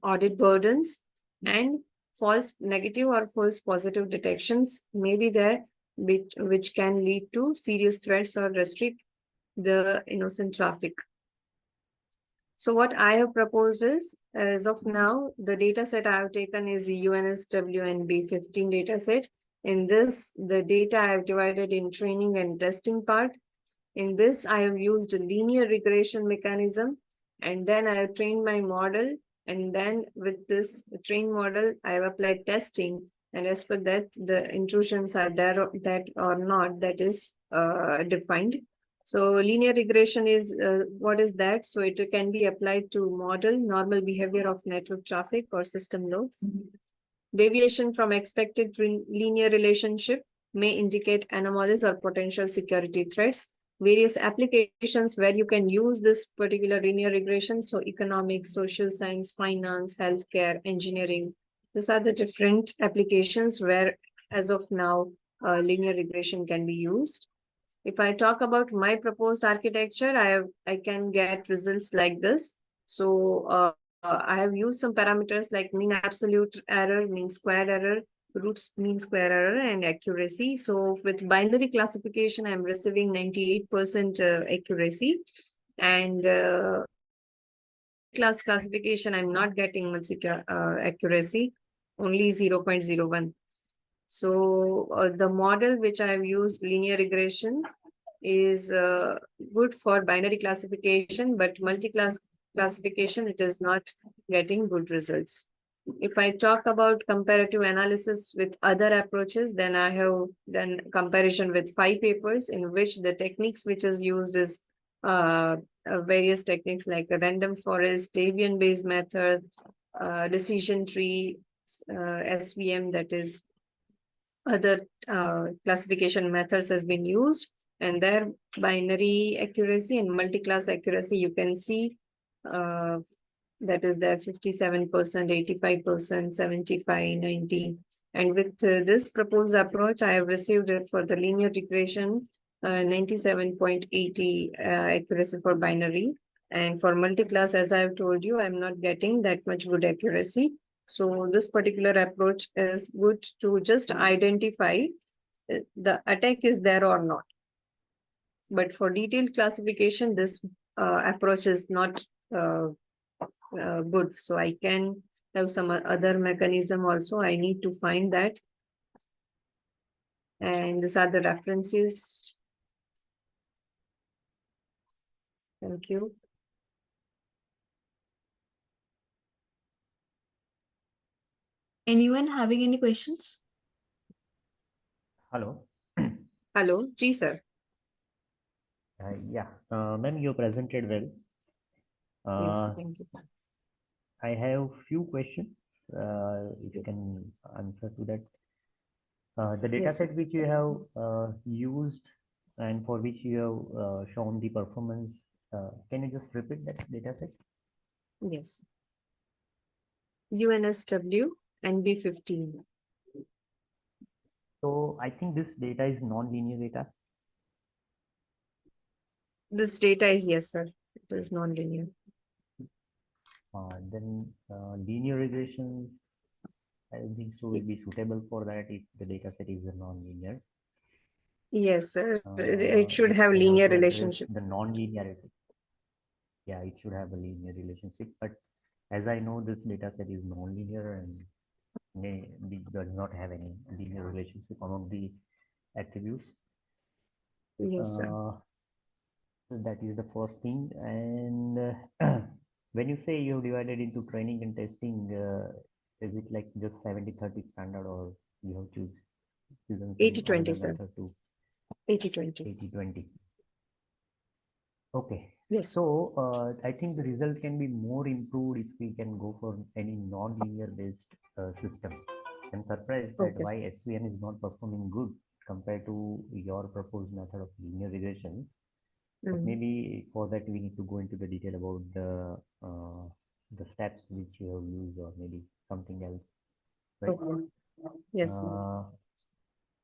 audit burdens, and false negative or false positive detections may be there, which can lead to serious threats or restrict the innocent traffic. So what I have proposed is, as of now, the data set I have taken is the UNSWNB15 data set. In this, the data I have divided in training and testing part. In this, I have used a linear regression mechanism, and then I have trained my model. And then with this trained model, I have applied testing. And as per that, the intrusions are there that or not, that is defined. So linear regression is what is that? So it can be applied to model normal behavior of network traffic or system loads. Deviation from expected linear relationship may indicate anomalies or potential security threats. Various applications where you can use this particular linear regression. So economics, social science, finance, healthcare, engineering. These are the different applications where, as of now, linear regression can be used. If I talk about my proposed architecture, I can get results like this. So I have used some parameters like mean absolute error, mean squared error, roots mean square error, and accuracy. So with binary classification, I'm receiving 98% accuracy. And class classification, I'm not getting much accuracy, only 0.01. So the model which I have used, linear regression, is good for binary classification, but multi-class classification, it is not getting good results. If I talk about comparative analysis with other approaches, then I have done comparison with 5 papers in which the techniques which is used is various techniques like a random forest, Debian-based method, decision tree, SVM, that is other classification methods has been used. and their binary accuracy and multi-class accuracy, you can see that is there 57%, 85%, 75, 90. And with this proposed approach, I have received it for the linear regression 97.80 accuracy for binary. And for multi-class, as I have told you, I'm not getting that much good accuracy. So this particular approach is good to just identify the attack is there or not. But for detailed classification, this approach is not good. So I can have some other mechanism also. I need to find that. And these are the references. Thank you. Anyone having any questions? Hello. Hello, Ji sir. Yeah, ma'am, you presented well. Yes, thank you. I have few questions. If you can answer to that. The data Yes, set which you have used and for which you have shown the performance, can you just repeat that data set? yes. UNSW NB15. So I think this data is non-linear data. This data is yes, sir. It is non-linear. Then linear regressions, I don't think so will be suitable for that if the data set is a non-linear. Yes, sir. It should have they linear to address relationship. the non-linearity. Yeah, it should have a linear relationship, but as I know, this data set is non-linear and it does not have any linear relationship among the attributes. Yes, sir. So that is the first thing. And when you say you have divided into training and testing, is it like just 70-30 standard, or you have to choose some 80-20, other sir. method to 80-20. 80-20? Okay. Yes. So I think the result can be more improved if we can go for any non-linear based system. I'm surprised that Okay, why SVN is not performing good compared to your proposed method of linear regression. But maybe for that we need to go into the detail about the steps which you have used, or maybe something else, right? Okay. Yes.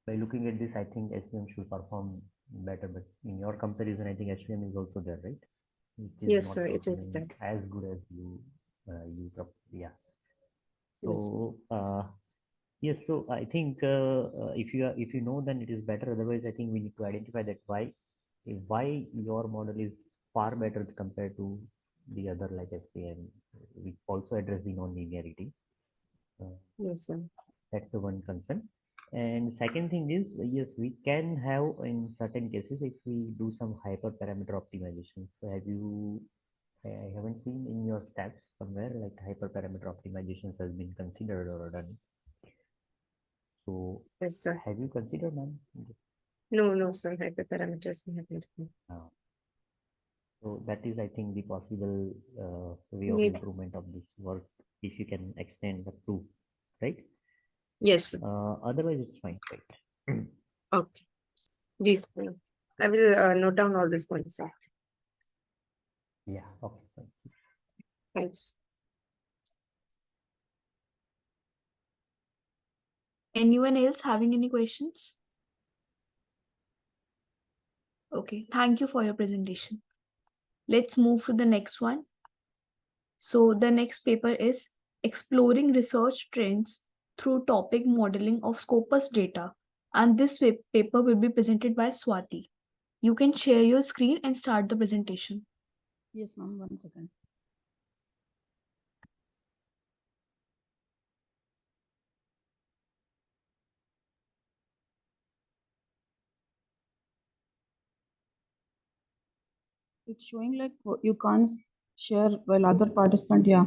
By looking at this, I think SVM should perform better, but in your comparison, I think SVM is also there, right? It is Yes, not sir. It is performing that. as good as you yeah. Yes. So yes, so I think if you know, then it is better. Otherwise, I think we need to identify that why your model is far better compared to the other like SVM, which also address the non-linearity. Yes, sir. That's the one concern. And second thing is, yes, we can have in certain cases if we do some hyperparameter optimization. So I haven't seen in your stats somewhere like hyperparameter optimizations has been considered or done. So Yes, sir. have you considered, ma'am? No, sir. Hyperparameters haven't. So that is, I think, the possible way of Maybe. improvement of this work if you can extend the two, right? Yes, sir. Otherwise, it's fine, right? Okay. Yes, sir. I will note down all these points, sir. Yeah, okay, fine. Thanks. Anyone else having any questions? Okay, thank you for your presentation. Let's move to the next one. So the next paper is Exploring Research Trends through Topic Modeling of Scopus Data. And this paper will be presented by Swati. You can share your screen and start the presentation. Yes, ma'am. 1 second. It's showing like you can't share while other participant. Yeah.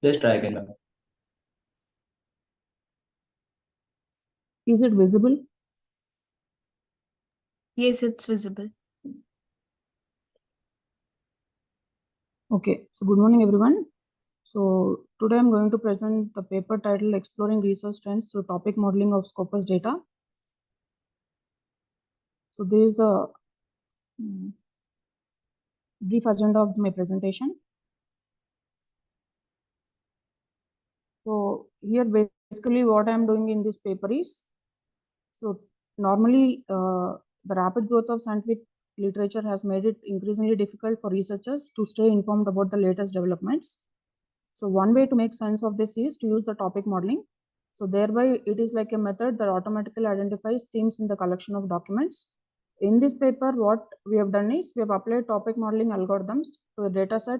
Let's try again, ma'am. Is it visible? Yes, it's visible. Okay. So good morning, everyone. So today I'm going to present the paper titled Exploring Research Trends Through Topic Modeling of Scopus Data. So this is the brief agenda of my presentation. So here basically what I'm doing in this paper is, so normally the rapid growth of scientific literature has made it increasingly difficult for researchers to stay informed about the latest developments. So one way to make sense of this is to use the topic modeling. So thereby it is like a method that automatically identifies themes in the collection of documents. In this paper, what we have done is we have applied topic modeling algorithms to a data set.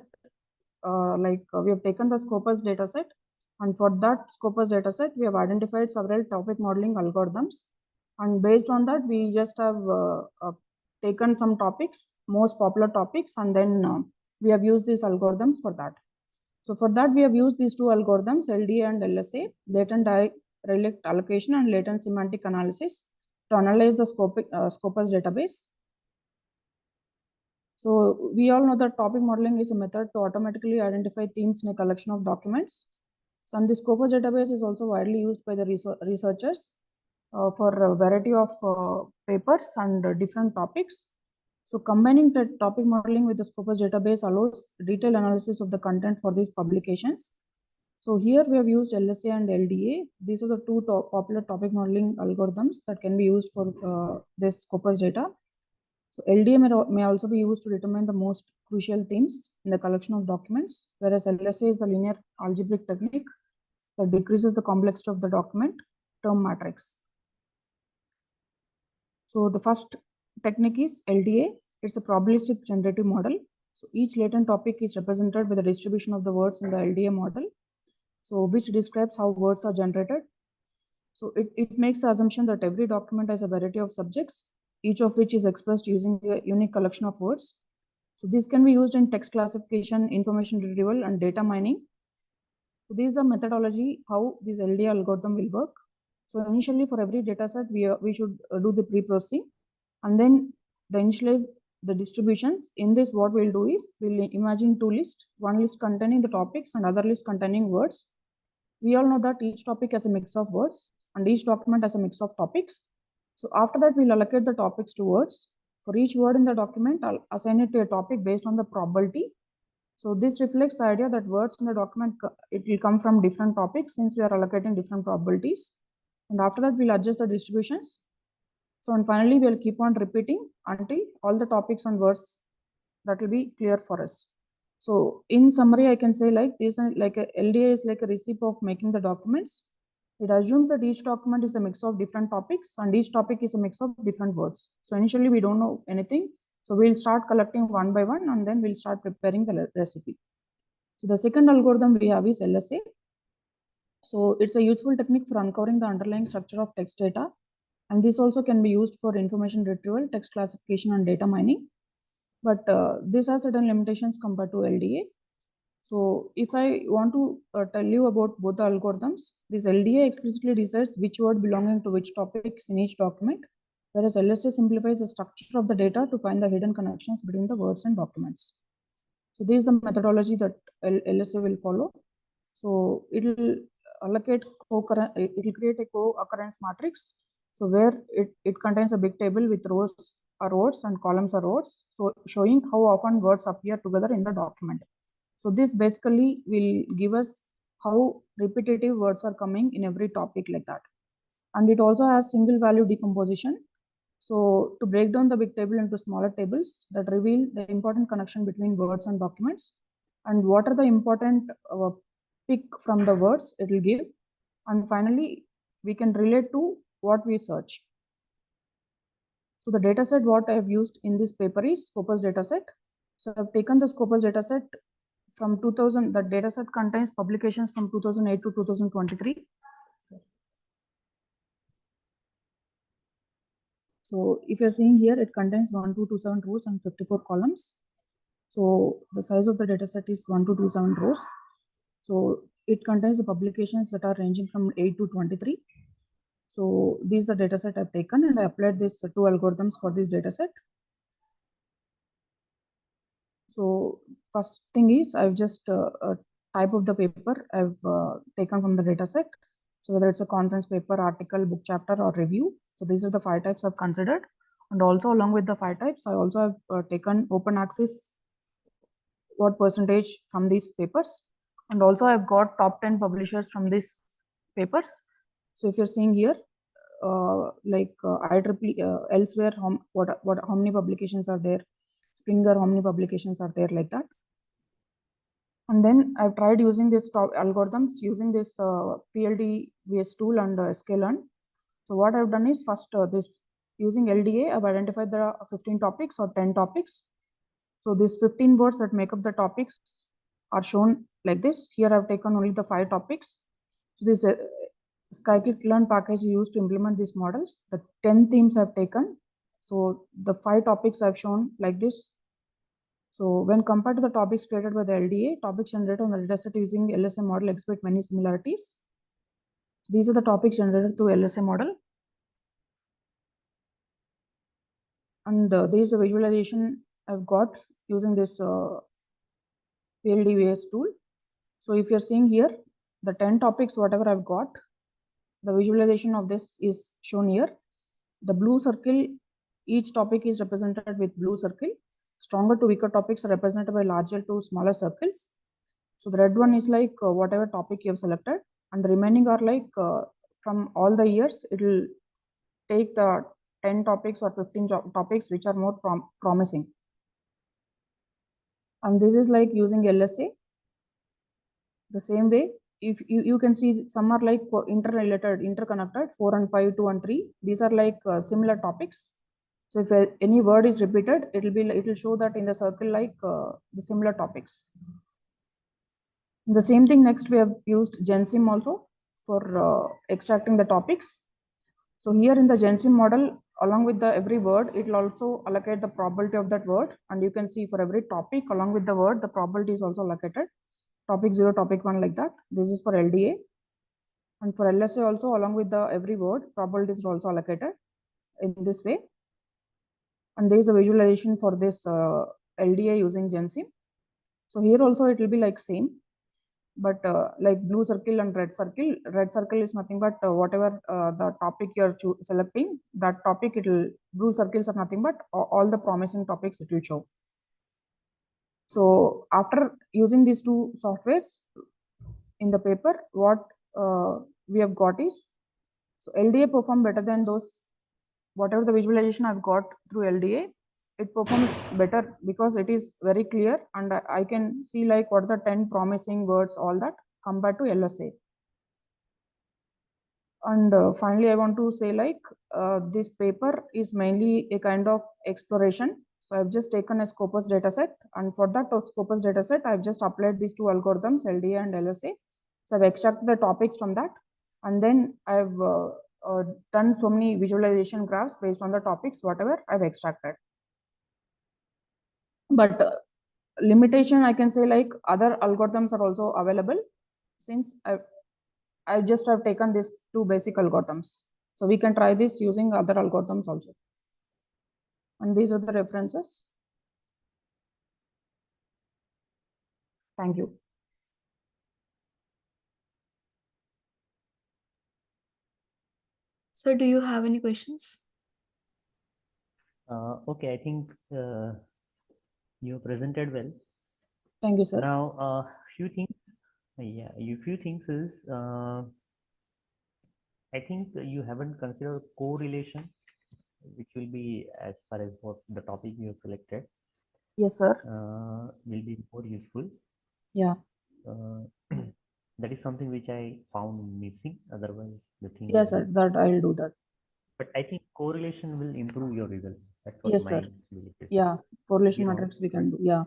We have taken the Scopus data set, and for that Scopus data set, we have identified several topic modeling algorithms. And based on that, we just have taken some topics, most popular topics, and then we have used these algorithms for that. So for that, we have used these two algorithms, LDA and LSA, latent direct allocation and latent semantic analysis, to analyze the Scopus database. So we all know that topic modeling is a method to automatically identify themes in a collection of documents. So and the Scopus database is also widely used by the researchers for a variety of papers and different topics. So combining the topic modeling with the Scopus database allows detailed analysis of the content for these publications. So here we have used LSA and LDA. These are the two popular topic modeling algorithms that can be used for this Scopus data. So LDA may also be used to determine the most crucial themes in the collection of documents, whereas LSA is the linear algebraic technique that decreases the complexity of the document term matrix. So the first technique is LDA. It's a probabilistic generative model. So each latent topic is represented by the distribution of the words in the LDA model, so which describes how words are generated. So it makes the assumption that every document has a variety of subjects, each of which is expressed using a unique collection of words. So this can be used in text classification, information retrieval, and data mining. So this is the methodology how this LDA algorithm will work. So initially for every data set, we should do the pre-processing, and then the initialize the distributions. In this, what we'll do is we'll imagine two lists, one list containing the topics and other list containing words. We all know that each topic has a mix of words and each document has a mix of topics. So after that, we'll allocate the topics to words. For each word in the document, I'll assign it to a topic based on the probability. So this reflects the idea that words in the document, it will come from different topics since we are allocating different probabilities. And after that, we'll adjust the distributions. So and finally, we'll keep on repeating until all the topics and words that will be clear for us. So in summary, I can say like this, like a LDA is like a recipe of making the documents. It assumes that each document is a mix of different topics and each topic is a mix of different words. So initially we don't know anything. So we'll start collecting one by one and then we'll start preparing the recipe. So the second algorithm we have is LSA. So it's a useful technique for uncovering the underlying structure of text data. And this also can be used for information retrieval, text classification, and data mining. But this has certain limitations compared to LDA. So if I want to tell you about both the algorithms, this LDA explicitly decides which word belonging to which topics in each document, whereas LSA simplifies the structure of the data to find the hidden connections between the words and documents. So this is the methodology that LSA will follow. So it will allocate it will create a co-occurrence matrix. So where it contains a big table with rows are words and columns are words, so showing how often words appear together in the document. So this basically will give us how repetitive words are coming in every topic like that. And it also has single value decomposition. So to break down the big table into smaller tables that reveal the important connection between words and documents and what are the important pick from the words it will give. And finally, we can relate to what we search. So the dataset what I have used in this paper is Scopus dataset. So I've taken the Scopus dataset from 2000. The dataset contains publications from 2008 to 2023. So if you're seeing here, it contains 1227 rows and 54 columns. So the size of the dataset is 1227 rows. So it contains the publications that are ranging from 8 to 23. So these are dataset I've taken and I applied these two algorithms for this dataset. So first thing is I've just type of the paper I've taken from the data set. So whether it's a conference paper, article, book chapter, or review. So these are the 5 types I've considered. And also along with the 5 types, I also have taken open access, what percentage from these papers. And also I've got top 10 publishers from these papers. So if you're seeing here, IEEE, elsewhere, how many publications are there? Springer, how many publications are there, like that. And then I've tried using this top algorithms using this PLDVS tool and sklearn. So what I've done is first this using LDA, I've identified there are 15 topics or 10 topics. So these 15 words that make up the topics are shown like this. Here I've taken only the 5 topics. So this scikit-learn package is used to implement these models. The 10 themes I've taken. So the 5 topics I've shown like this. So when compared to the topics created by the LDA, topics generated on the dataset using LSA model exhibit many similarities. These are the topics generated through LSA model. And there is a visualization I've got using this PLDVS tool. So if you're seeing here, the 10 topics, whatever I've got, the visualization of this is shown here. The blue circle, each topic is represented with blue circle. Stronger to weaker topics are represented by larger to smaller circles. So the red one is like whatever topic you have selected, and the remaining are like from all the years, it will take the 10 topics or 15 topics which are more promising. And this is like using LSA. The same way, if you can see some are like interrelated, interconnected, 4 and 5, 2 and 3. These are like similar topics. So if any word is repeated, it will show that in the circle like the similar topics. The same thing next we have used GenSim also for extracting the topics. So here in the GenSim model, along with the every word, it will also allocate the probability of that word. And you can see for every topic along with the word, the probability is also allocated. Topic 0, topic 1, like that. This is for LDA. And for LSA also, along with the every word, probability is also allocated in this way. And there is a visualization for this LDA using GenSim. So here also it will be like same, but like blue circle and red circle is nothing but whatever the topic you're selecting, that topic, blue circles are nothing but all the promising topics it will show. So after using these 2 softwares in the paper, what we have got is, so LDA perform better than those, whatever the visualization I've got through LDA, it performs better because it is very clear and I can see like what are the 10 promising words, all that compared to LSA. And finally, I want to say like this paper is mainly a kind of exploration. So I've just taken a Scopus dataset, and for that Scopus dataset, I've just applied these 2 algorithms, LDA and LSA. So I've extracted the topics from that, and then I've done so many visualization graphs based on the topics, whatever I've extracted. But limitation, I can say like other algorithms are also available, since I just have taken these 2 basic algorithms. So we can try this using other algorithms also. And these are the references. Thank you. Sir, do you have any questions? Okay, I think you presented well. Thank you, sir. Now, few things. Yeah, few things is I think you haven't considered correlation, which will be as far as what the topic you have selected. Yes, sir. Will be more useful. Yeah. That is something which I found missing. Otherwise, the thing. Yes, sir. That I'll do that. But I think correlation will improve your result. That's what Yes, my sir. belief is. Yeah, correlation matrix we can do. Yeah.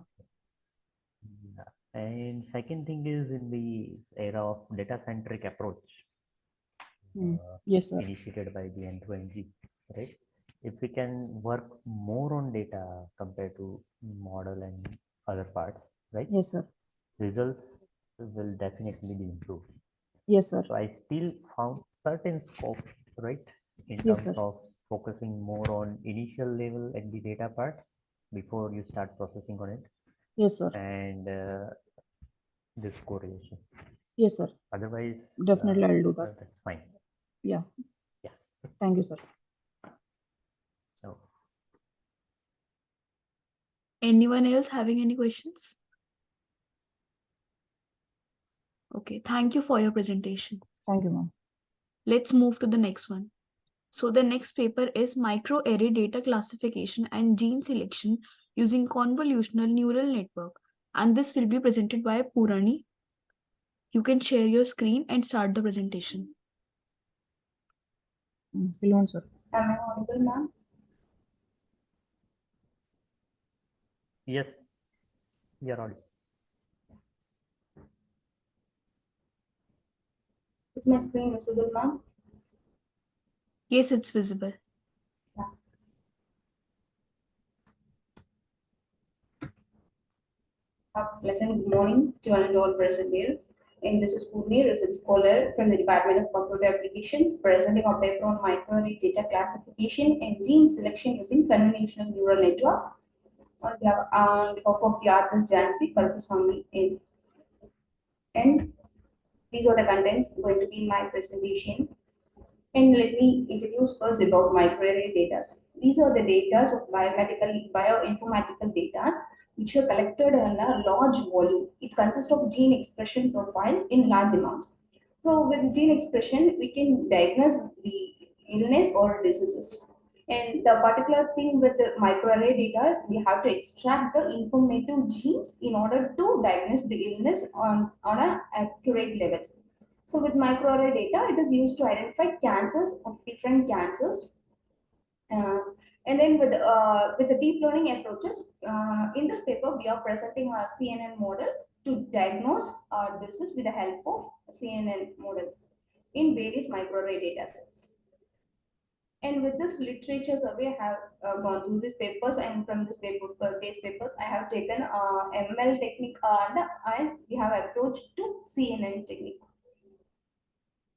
And second thing is in the era of data-centric approach, Yes, sir. initiated by the N2NG, right? If we can work more on data compared to model and other parts, right? Yes, sir. Results will definitely be improved. Yes, sir. So I still found certain scope, right, in Yes, terms sir. of focusing more on initial level at the data part before you start processing on it. Yes, sir. And this correlation. Yes, sir. Otherwise, Definitely, I'll do that. that's fine. Yeah. Yeah. Thank you, sir. So, Anyone else having any questions? Okay, thank you for your presentation. Thank you, ma'am. Let's move to the next one. So the next paper is microarray data classification and gene selection using convolutional neural network. And this will be presented by Purani. You can share your screen and start the presentation. Hello, sir. Am I audible, ma'am? yes, you're audible. Is my screen visible, ma'am? Yes, it's visible. A pleasant good morning to one and all present here. And this is Purni, research scholar from the Department of Computer Applications, presenting a paper on microarray data classification and gene selection using convolutional neural network on behalf of the artist Jansi Karpusamy. And these are the contents going to be in my presentation. And let me introduce first about microarray data. These are the data of bioinformatical data which are collected in a large volume. It consists of gene expression profiles in large amounts. So with gene expression, we can diagnose the illness or diseases. And the particular thing with the microarray data is we have to extract the informative genes in order to diagnose the illness on an accurate levels. So with microarray data, it is used to identify cancers of different cancers. Uh, and then with the deep learning approaches, in this paper, we are presenting a CNN model to diagnose disease with the help of CNN models in various microarray data sets. And with this literature survey, I have gone through these papers, and from this base papers, I have taken ML technique and we have approached to CNN technique.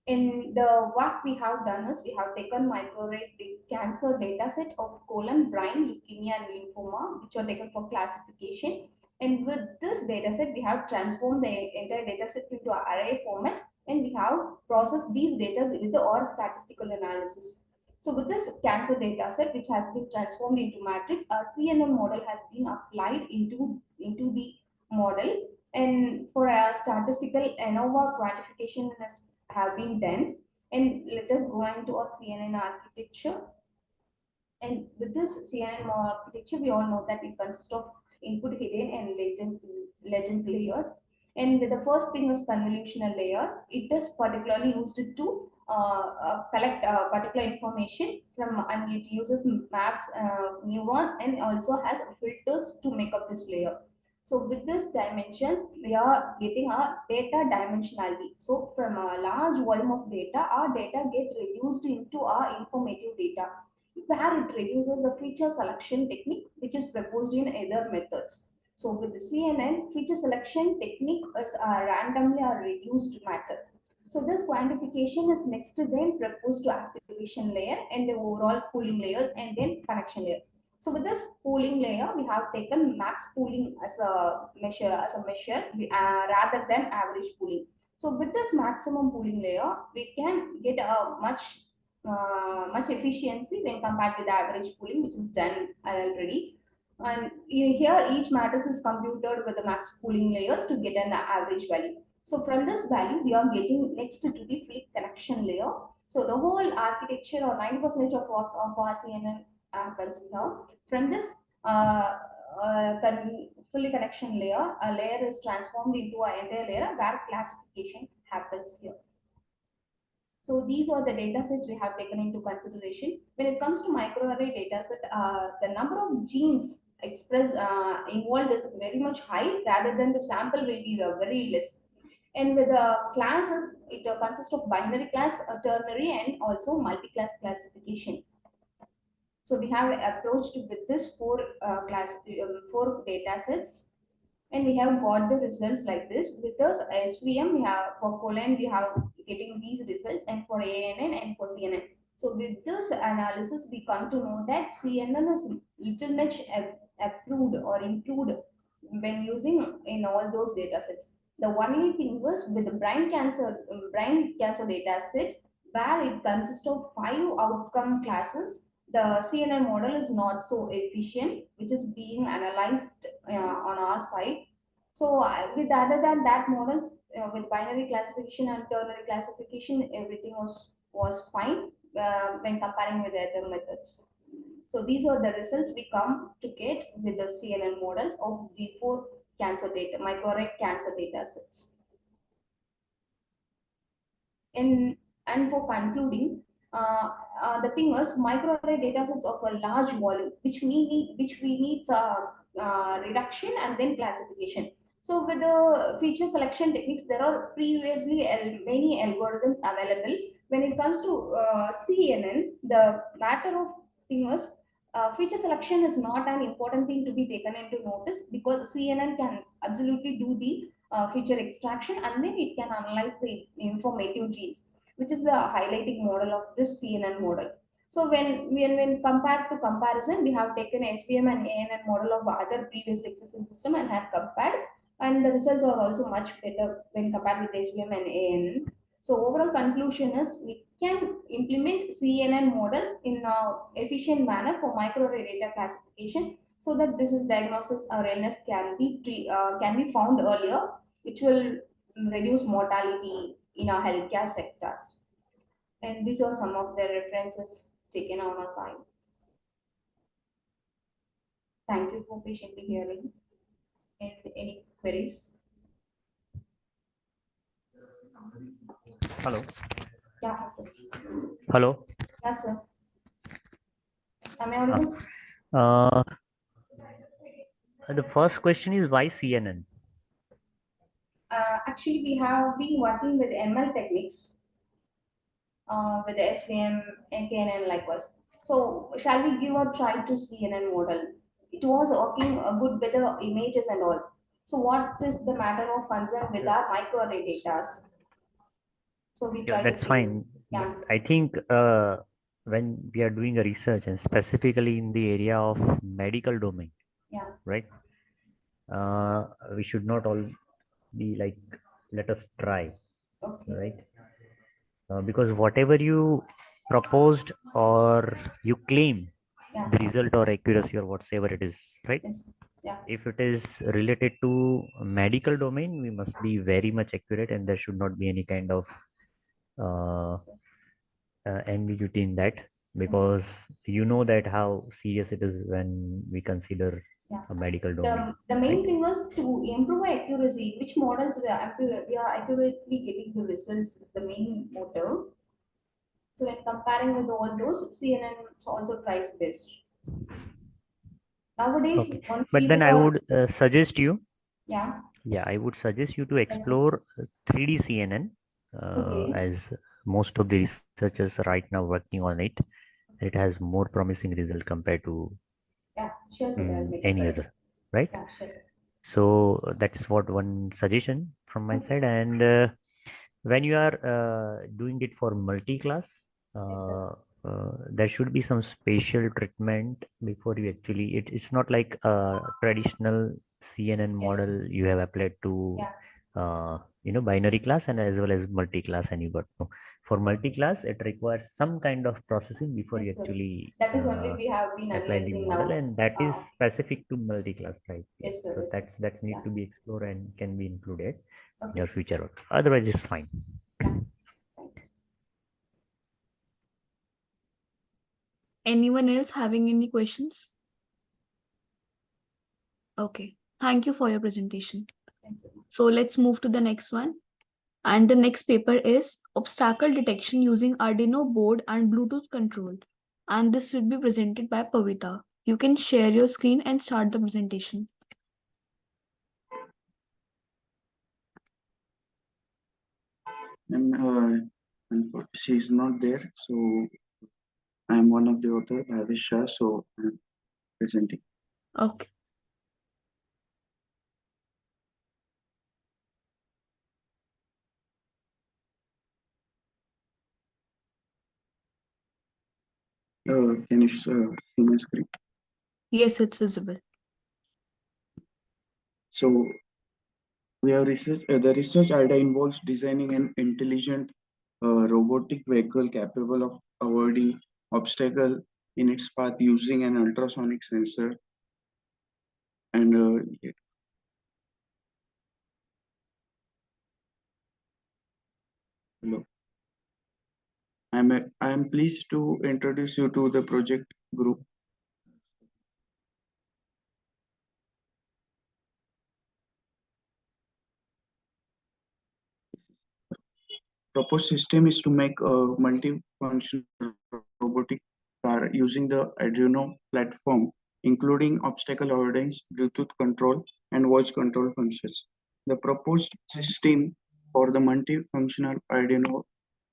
In the what we have done is we have taken microarray cancer data set of colon, brain, leukemia, and lymphoma, which are taken for classification. And with this data set, we have transformed the entire data set into an array format, and we have processed these data with the OR statistical analysis. So with this cancer data set, which has been transformed into matrix, a CNN model has been applied into the model. And for a statistical ANOVA quantification have been done. And let us go into a CNN architecture. And with this CNN architecture, we all know that it consists of input, hidden, and legend layers. And the first thing is convolutional layer. It is particularly used to collect particular information from, and it uses maps, neurons, and also has filters to make up this layer. So with this dimensions, we are getting a data dimensionality. So from a large volume of data, our data get reduced into our informative data, where it reduces a feature selection technique which is proposed in either methods. So with the CNN, feature selection technique is a randomly a reduced method. So this quantification is next to then proposed to activation layer and the overall pooling layers and then connection layer. So with this pooling layer, we have taken max pooling as a measure, rather than average pooling. So with this maximum pooling layer, we can get a much efficiency when compared with the average pooling, which is done already. And here each matrix is computed with the max pooling layers to get an average value. So from this value, we are getting next to the flip connection layer. So the whole architecture or 90% of work of our CNN happens here. From this fully connection layer, a layer is transformed into an entire layer where classification happens here. So these are the data sets we have taken into consideration. When it comes to microarray data set, the number of genes expressed involved is very much high, rather than the sample will be very less. And with the classes, it consists of binary class, ternary, and also multi-class classification. So we have approached with this four data sets, and we have got the results like this. With us SVM, we have for colon, we have getting these results, and for ANN and for CNN. So with this analysis, we come to know that CNN is little much approved or included when using in all those data sets. The only thing was with the brain cancer data set, where it consists of 5 outcome classes, the CNN model is not so efficient, which is being analyzed on our side. So with other than that models, with binary classification and ternary classification, everything was fine when comparing with the other methods. So these are the results we come to get with the CNN models of the 4 cancer data, microarray cancer data sets. And for concluding, the thing is, microarray data sets of a large volume, which we need reduction and then classification. So with the feature selection techniques, there are previously many algorithms available. When it comes to CNN, the matter of thing is, feature selection is not an important thing to be taken into notice, because CNN can absolutely do the feature extraction, and then it can analyze the informative genes, which is the highlighting model of this CNN model. So when compared to comparison, we have taken SVM and ANN model of other previous existing system and have compared, and the results are also much better when compared with SVM and ANN. So overall conclusion is, we can implement CNN models in a efficient manner for microarray data classification, so that disease diagnosis or illness can be found earlier, which will reduce mortality in our healthcare sectors. And these are some of the references taken on our side. Thank you for patiently hearing. And any queries? Hello. Yeah, sir. Hello. Yes, sir. Am I audible? Uh, the first question is, why CNN? Actually, we have been working with ML techniques, with the SVM and KNN likewise. So shall we give a try to CNN model? It was working good with the images and all. So what is the matter of concern with our microarray data? So we Yeah, try that's to fine. yeah, But I think when we are doing a research, and specifically in the area of medical domain, yeah, right? We should not all be like, let us try, okay, right? Because whatever you proposed or you claim, yeah, the result or accuracy or whatever it is, right? yes, yeah, If it is related to medical domain, we must be very much accurate, and there should not be any kind of uh, ambiguity in that, because you know that how serious it is when we consider yeah. a medical The, domain, the main right? thing is to improve accuracy. Which models we are accurately getting the results is the main motive. So when comparing with all those, CNN also tries best. Nowadays, Okay, only but then people I are would suggest you, yeah, I would suggest you to yes, sir. explore 3D CNN, Okay, as most of the researchers are right now working on it. It has more promising result compared to yeah, sure, sir. I'll make a any try. other, right? Yeah, sure, sir. So that's what one suggestion from my Okay. side. And when you are doing it for multi-class, Yes, sir. there should be some spatial treatment before you actually, it's not like a traditional CNN Yes, model you have applied to yeah, binary class and as well as multi-class, and you got no. For multi-class, it requires some kind of processing before you yes, sir. actually That is only we have been apply the analyzing model, now. and that is specific to multi-class, right? Yeah. Yes, sir. So Yes, sir. that need Yeah, to be explored and can be included in okay. your future work. Otherwise, it's fine. Yeah, thanks. Anyone else having any questions? Okay. Thank you for your presentation. Thank you. So let's move to the next one. And the next paper is obstacle detection using Arduino board and Bluetooth control. And this will be presented by Pavita. You can share your screen and start the presentation. And she's not there, so I'm one of the author, Bhavish Shah, so I'm presenting. Okay. Can you see my screen? Yes, it's visible. So We have research. The research idea involves designing an intelligent robotic vehicle capable of avoiding obstacle in its path using an ultrasonic sensor and hello. I am pleased to introduce you to the project group. Proposed system is to make a multi-functional robotic car using the Arduino platform, including obstacle avoidance, Bluetooth control, and voice control functions. The proposed system for the multi-functional Arduino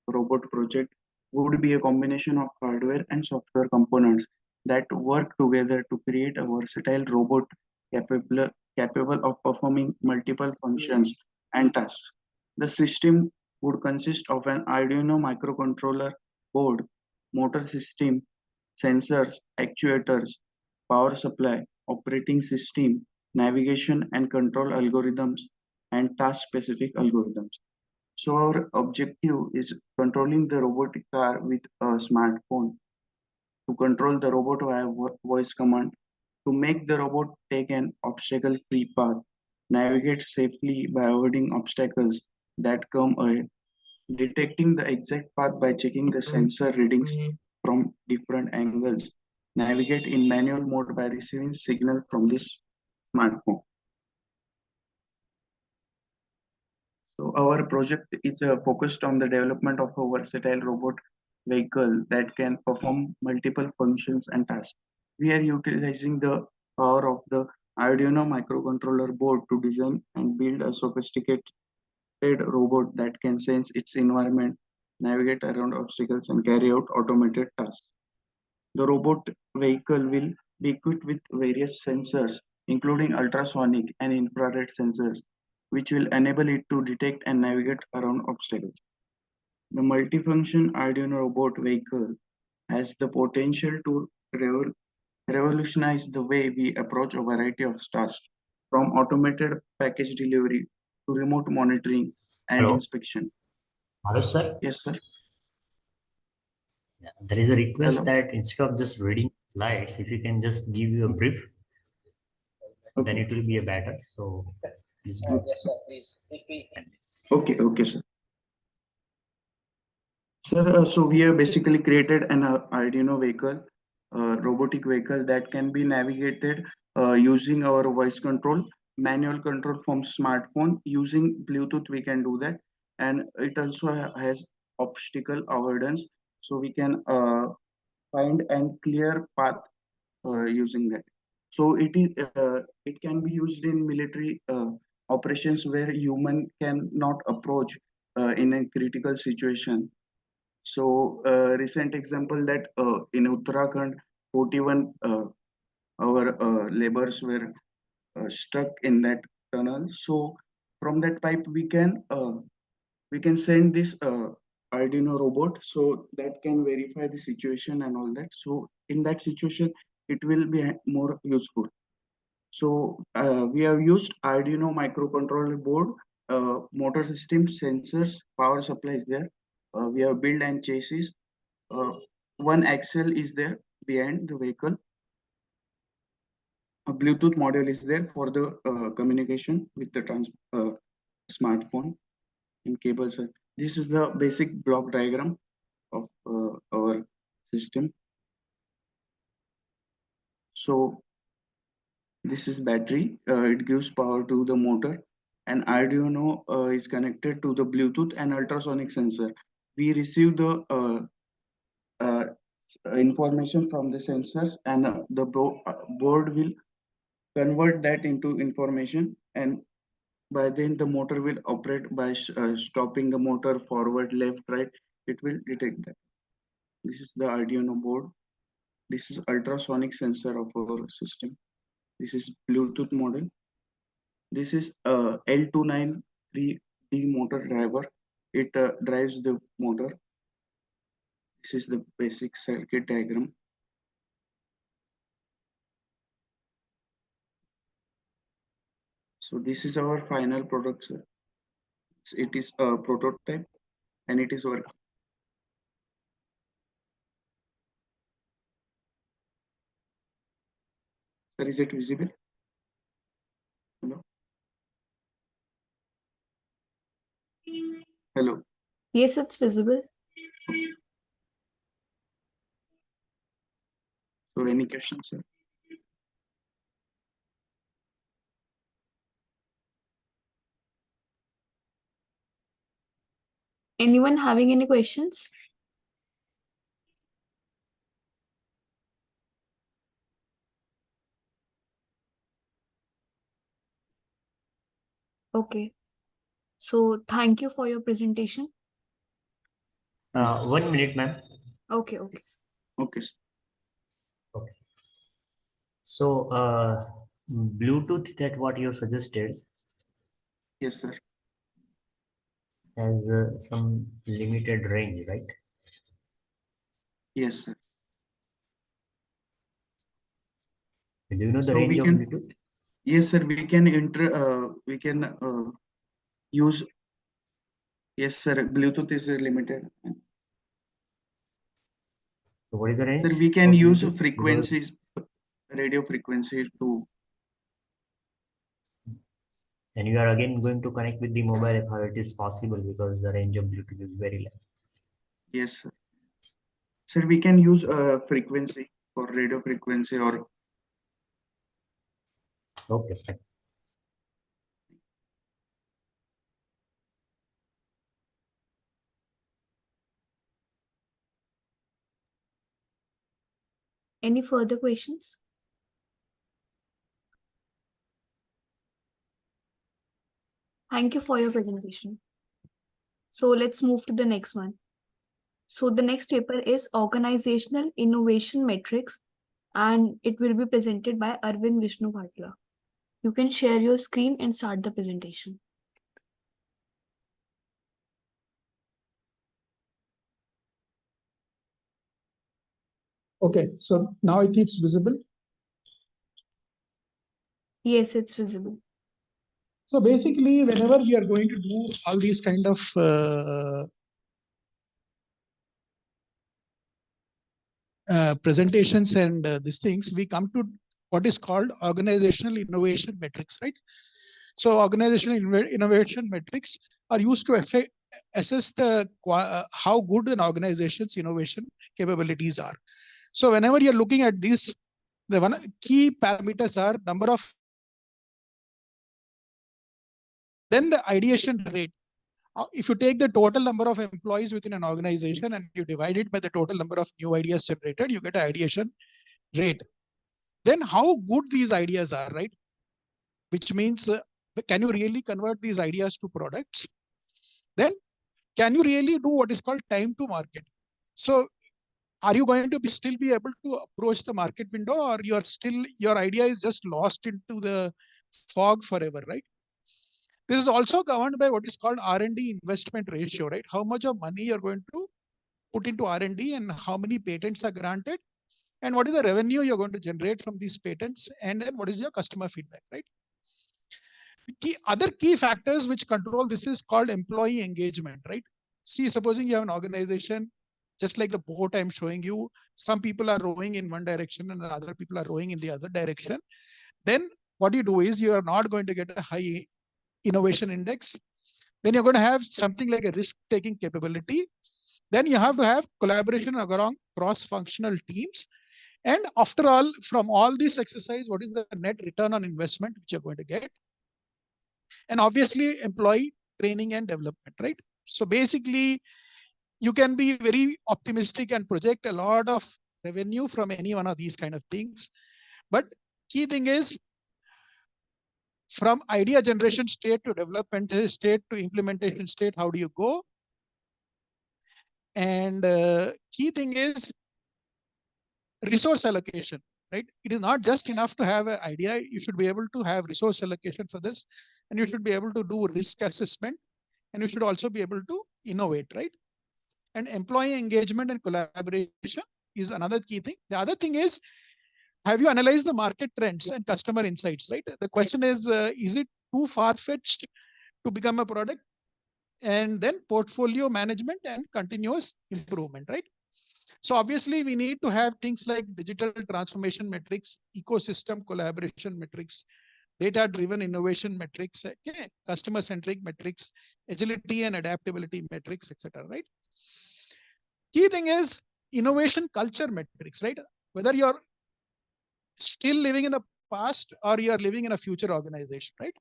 robot project would be a combination of hardware and software components that work together to create a versatile robot capable, capable of performing multiple functions and tasks. The system would consist of an Arduino microcontroller board, motor system, sensors, actuators, power supply, operating system, navigation and control algorithms, and task-specific algorithms. So our objective is controlling the robotic car with a smartphone, to control the robot via voice command, to make the robot take an obstacle-free path, navigate safely by avoiding obstacles that come ahead, detecting the exact path by checking the sensor readings from different angles, navigate in manual mode by receiving signal from this smartphone. So our project is focused on the development of a versatile robot vehicle that can perform multiple functions and tasks. We are utilizing the power of the Arduino microcontroller board to design and build a sophisticated robot that can sense its environment, navigate around obstacles, and carry out automated tasks. The robot vehicle will be equipped with various sensors, including ultrasonic and infrared sensors, which will enable it to detect and navigate around obstacles. The multifunction Arduino robot vehicle has the potential to revolutionize the way we approach a variety of tasks, from automated package delivery to remote monitoring and Hello, inspection. hello, sir. Yes, sir. Yeah, there is a request Hello. that instead of just reading slides, if you can just give you a brief, then Okay. it will be a better. So please go. Yes, sir. Please speak. Okay. Okay, sir. Sir, so we have basically created an Arduino vehicle, robotic vehicle that can be navigated using our voice control, manual control from smartphone. Using Bluetooth, we can do that, and it also has obstacle avoidance, so we can find and clear path using that. So it can be used in military operations where human cannot approach in a critical situation. So, recent example that in Uttarakhand, 41 our laborers were stuck in that tunnel. So, from that pipe, we can send this Arduino robot so that can verify the situation and all that. So, in that situation, it will be more useful. So, we have used Arduino microcontroller board, motor system, sensors, power supply is there. We have built and chassis, uh, one axle is there behind the vehicle. A Bluetooth module is there for the communication with the smartphone and cables. This is the basic block diagram of our system. So this is battery. It gives power to the motor. And Arduino is connected to the Bluetooth and ultrasonic sensor. We receive the uh, information from the sensors, and the board will convert that into information, and by then the motor will operate by stopping the motor forward, left, right. It will detect that. This is the Arduino board. This is ultrasonic sensor of our system. This is Bluetooth model. This is L293D motor driver. It drives the motor. This is the basic circuit diagram. So this is our final product, sir. It is a prototype and it is working. Sir, is it visible? Hello? Hello. Yes, it's visible. So any questions, sir? Anyone having any questions? Okay. So thank you for your presentation. 1 minute, ma'am. Okay, okay. Okay, sir. Okay. So, Bluetooth, that what you suggested, Yes, sir. has some limited range, right? Yes, sir. Do you know the So range we of can, Bluetooth? yes, sir, we can use, yes, sir, Bluetooth is limited. So what is the Sir, range we can of use Bluetooth? frequencies, radio frequency to, And you are again going to connect with the mobile how it is possible, because the range of Bluetooth is very less. yes, sir. Sir, we can use frequency for radio frequency or, Okay, fine. Any further questions? Thank you for your presentation. So let's move to the next one. So the next paper is Organizational Innovation Metrics, and it will be presented by Arvind Vishnu Bhatla. You can share your screen and start the presentation. Okay, so now I think it's visible. Yes, it's visible. So basically, whenever we are going to do all these kind of presentations and these things, we come to what is called organizational innovation metrics, right? So organizational innovation metrics are used to assess the how good an organization's innovation capabilities are. So whenever you're looking at these, the one key parameters are number of, then the ideation rate. If you take the total number of employees within an organization and you divide it by the total number of new ideas generated, you get an ideation rate. Then how good these ideas are, right? Which means, can you really convert these ideas to products? Then can you really do what is called time to market? So are you going to still be able to approach the market window, or your idea is just lost into the fog forever, right? This is also governed by what is called R&D investment ratio, right? How much of money you're going to put into R&D and how many patents are granted, and what is the revenue you're going to generate from these patents, and then what is your customer feedback, right? Other key factors which control this is called employee engagement, right? See, supposing you have an organization, just like the boat I'm showing you, some people are rowing in one direction and the other people are rowing in the other direction. Then what you do is you are not going to get a high innovation index. Then you're going to have something like a risk-taking capability. Then you have to have collaboration along cross-functional teams. And after all, from all this exercise, what is the net return on investment which you're going to get? And obviously employee training and development, right? So basically, you can be very optimistic and project a lot of revenue from any one of these kind of things. But key thing is, from idea generation state to development state to implementation state, how do you go? And key thing is resource allocation, right? It is not just enough to have an idea. You should be able to have resource allocation for this, and you should be able to do risk assessment, and you should also be able to innovate, right? And employee engagement and collaboration is another key thing. The other thing is, have you analyzed the market trends and customer insights, right? The question is it too far-fetched to become a product. And then portfolio management and continuous improvement, right? So obviously we need to have things like digital transformation metrics, ecosystem collaboration metrics, data-driven innovation metrics, okay, customer-centric metrics, agility and adaptability metrics, etc. Right? Key thing is innovation culture metrics, right? Whether you're still living in the past or you are living in a future organization, right?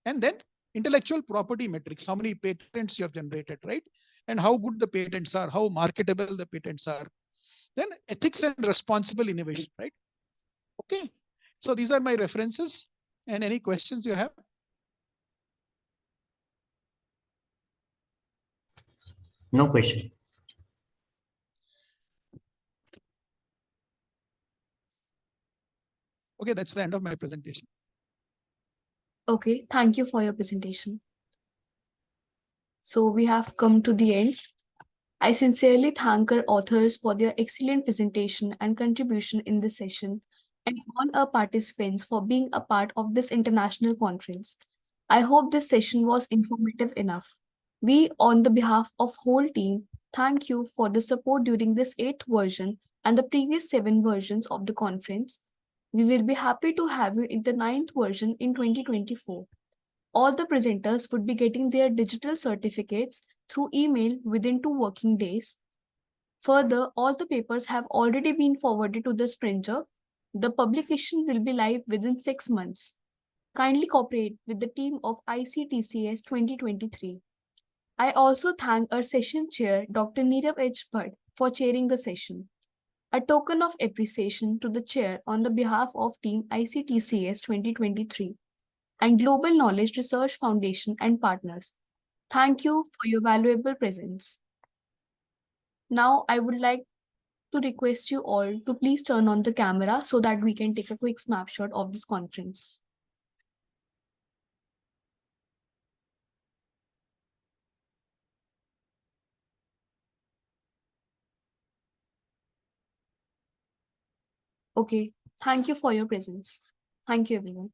And then intellectual property metrics, how many patents you have generated, right? And how good the patents are, how marketable the patents are. Then ethics and responsible innovation, right? Okay. So these are my references. And any questions you have? No question. Okay, that's the end of my presentation. Okay, thank you for your presentation. So we have come to the end. I sincerely thank our authors for their excellent presentation and contribution in this session, and all our participants for being a part of this international conference. I hope this session was informative enough. We, on the behalf of whole team, thank you for the support during this 8th version and the previous 7 versions of the conference. We will be happy to have you in the 9th version in 2024. All the presenters would be getting their digital certificates through email within 2 working days. Further, all the papers have already been forwarded to the printer. The publication will be live within 6 months. Kindly cooperate with the team of ICTCS 2023. I also thank our session chair, Dr. Neerav H. Bhatt, for chairing the session. A token of appreciation to the chair on the behalf of Team ICTCS 2023 and Global Knowledge Research Foundation and partners. Thank you for your valuable presence. Now, I would like to request you all to please turn on the camera so that we can take a quick snapshot of this conference. Okay, thank you for your presence. Thank you, everyone.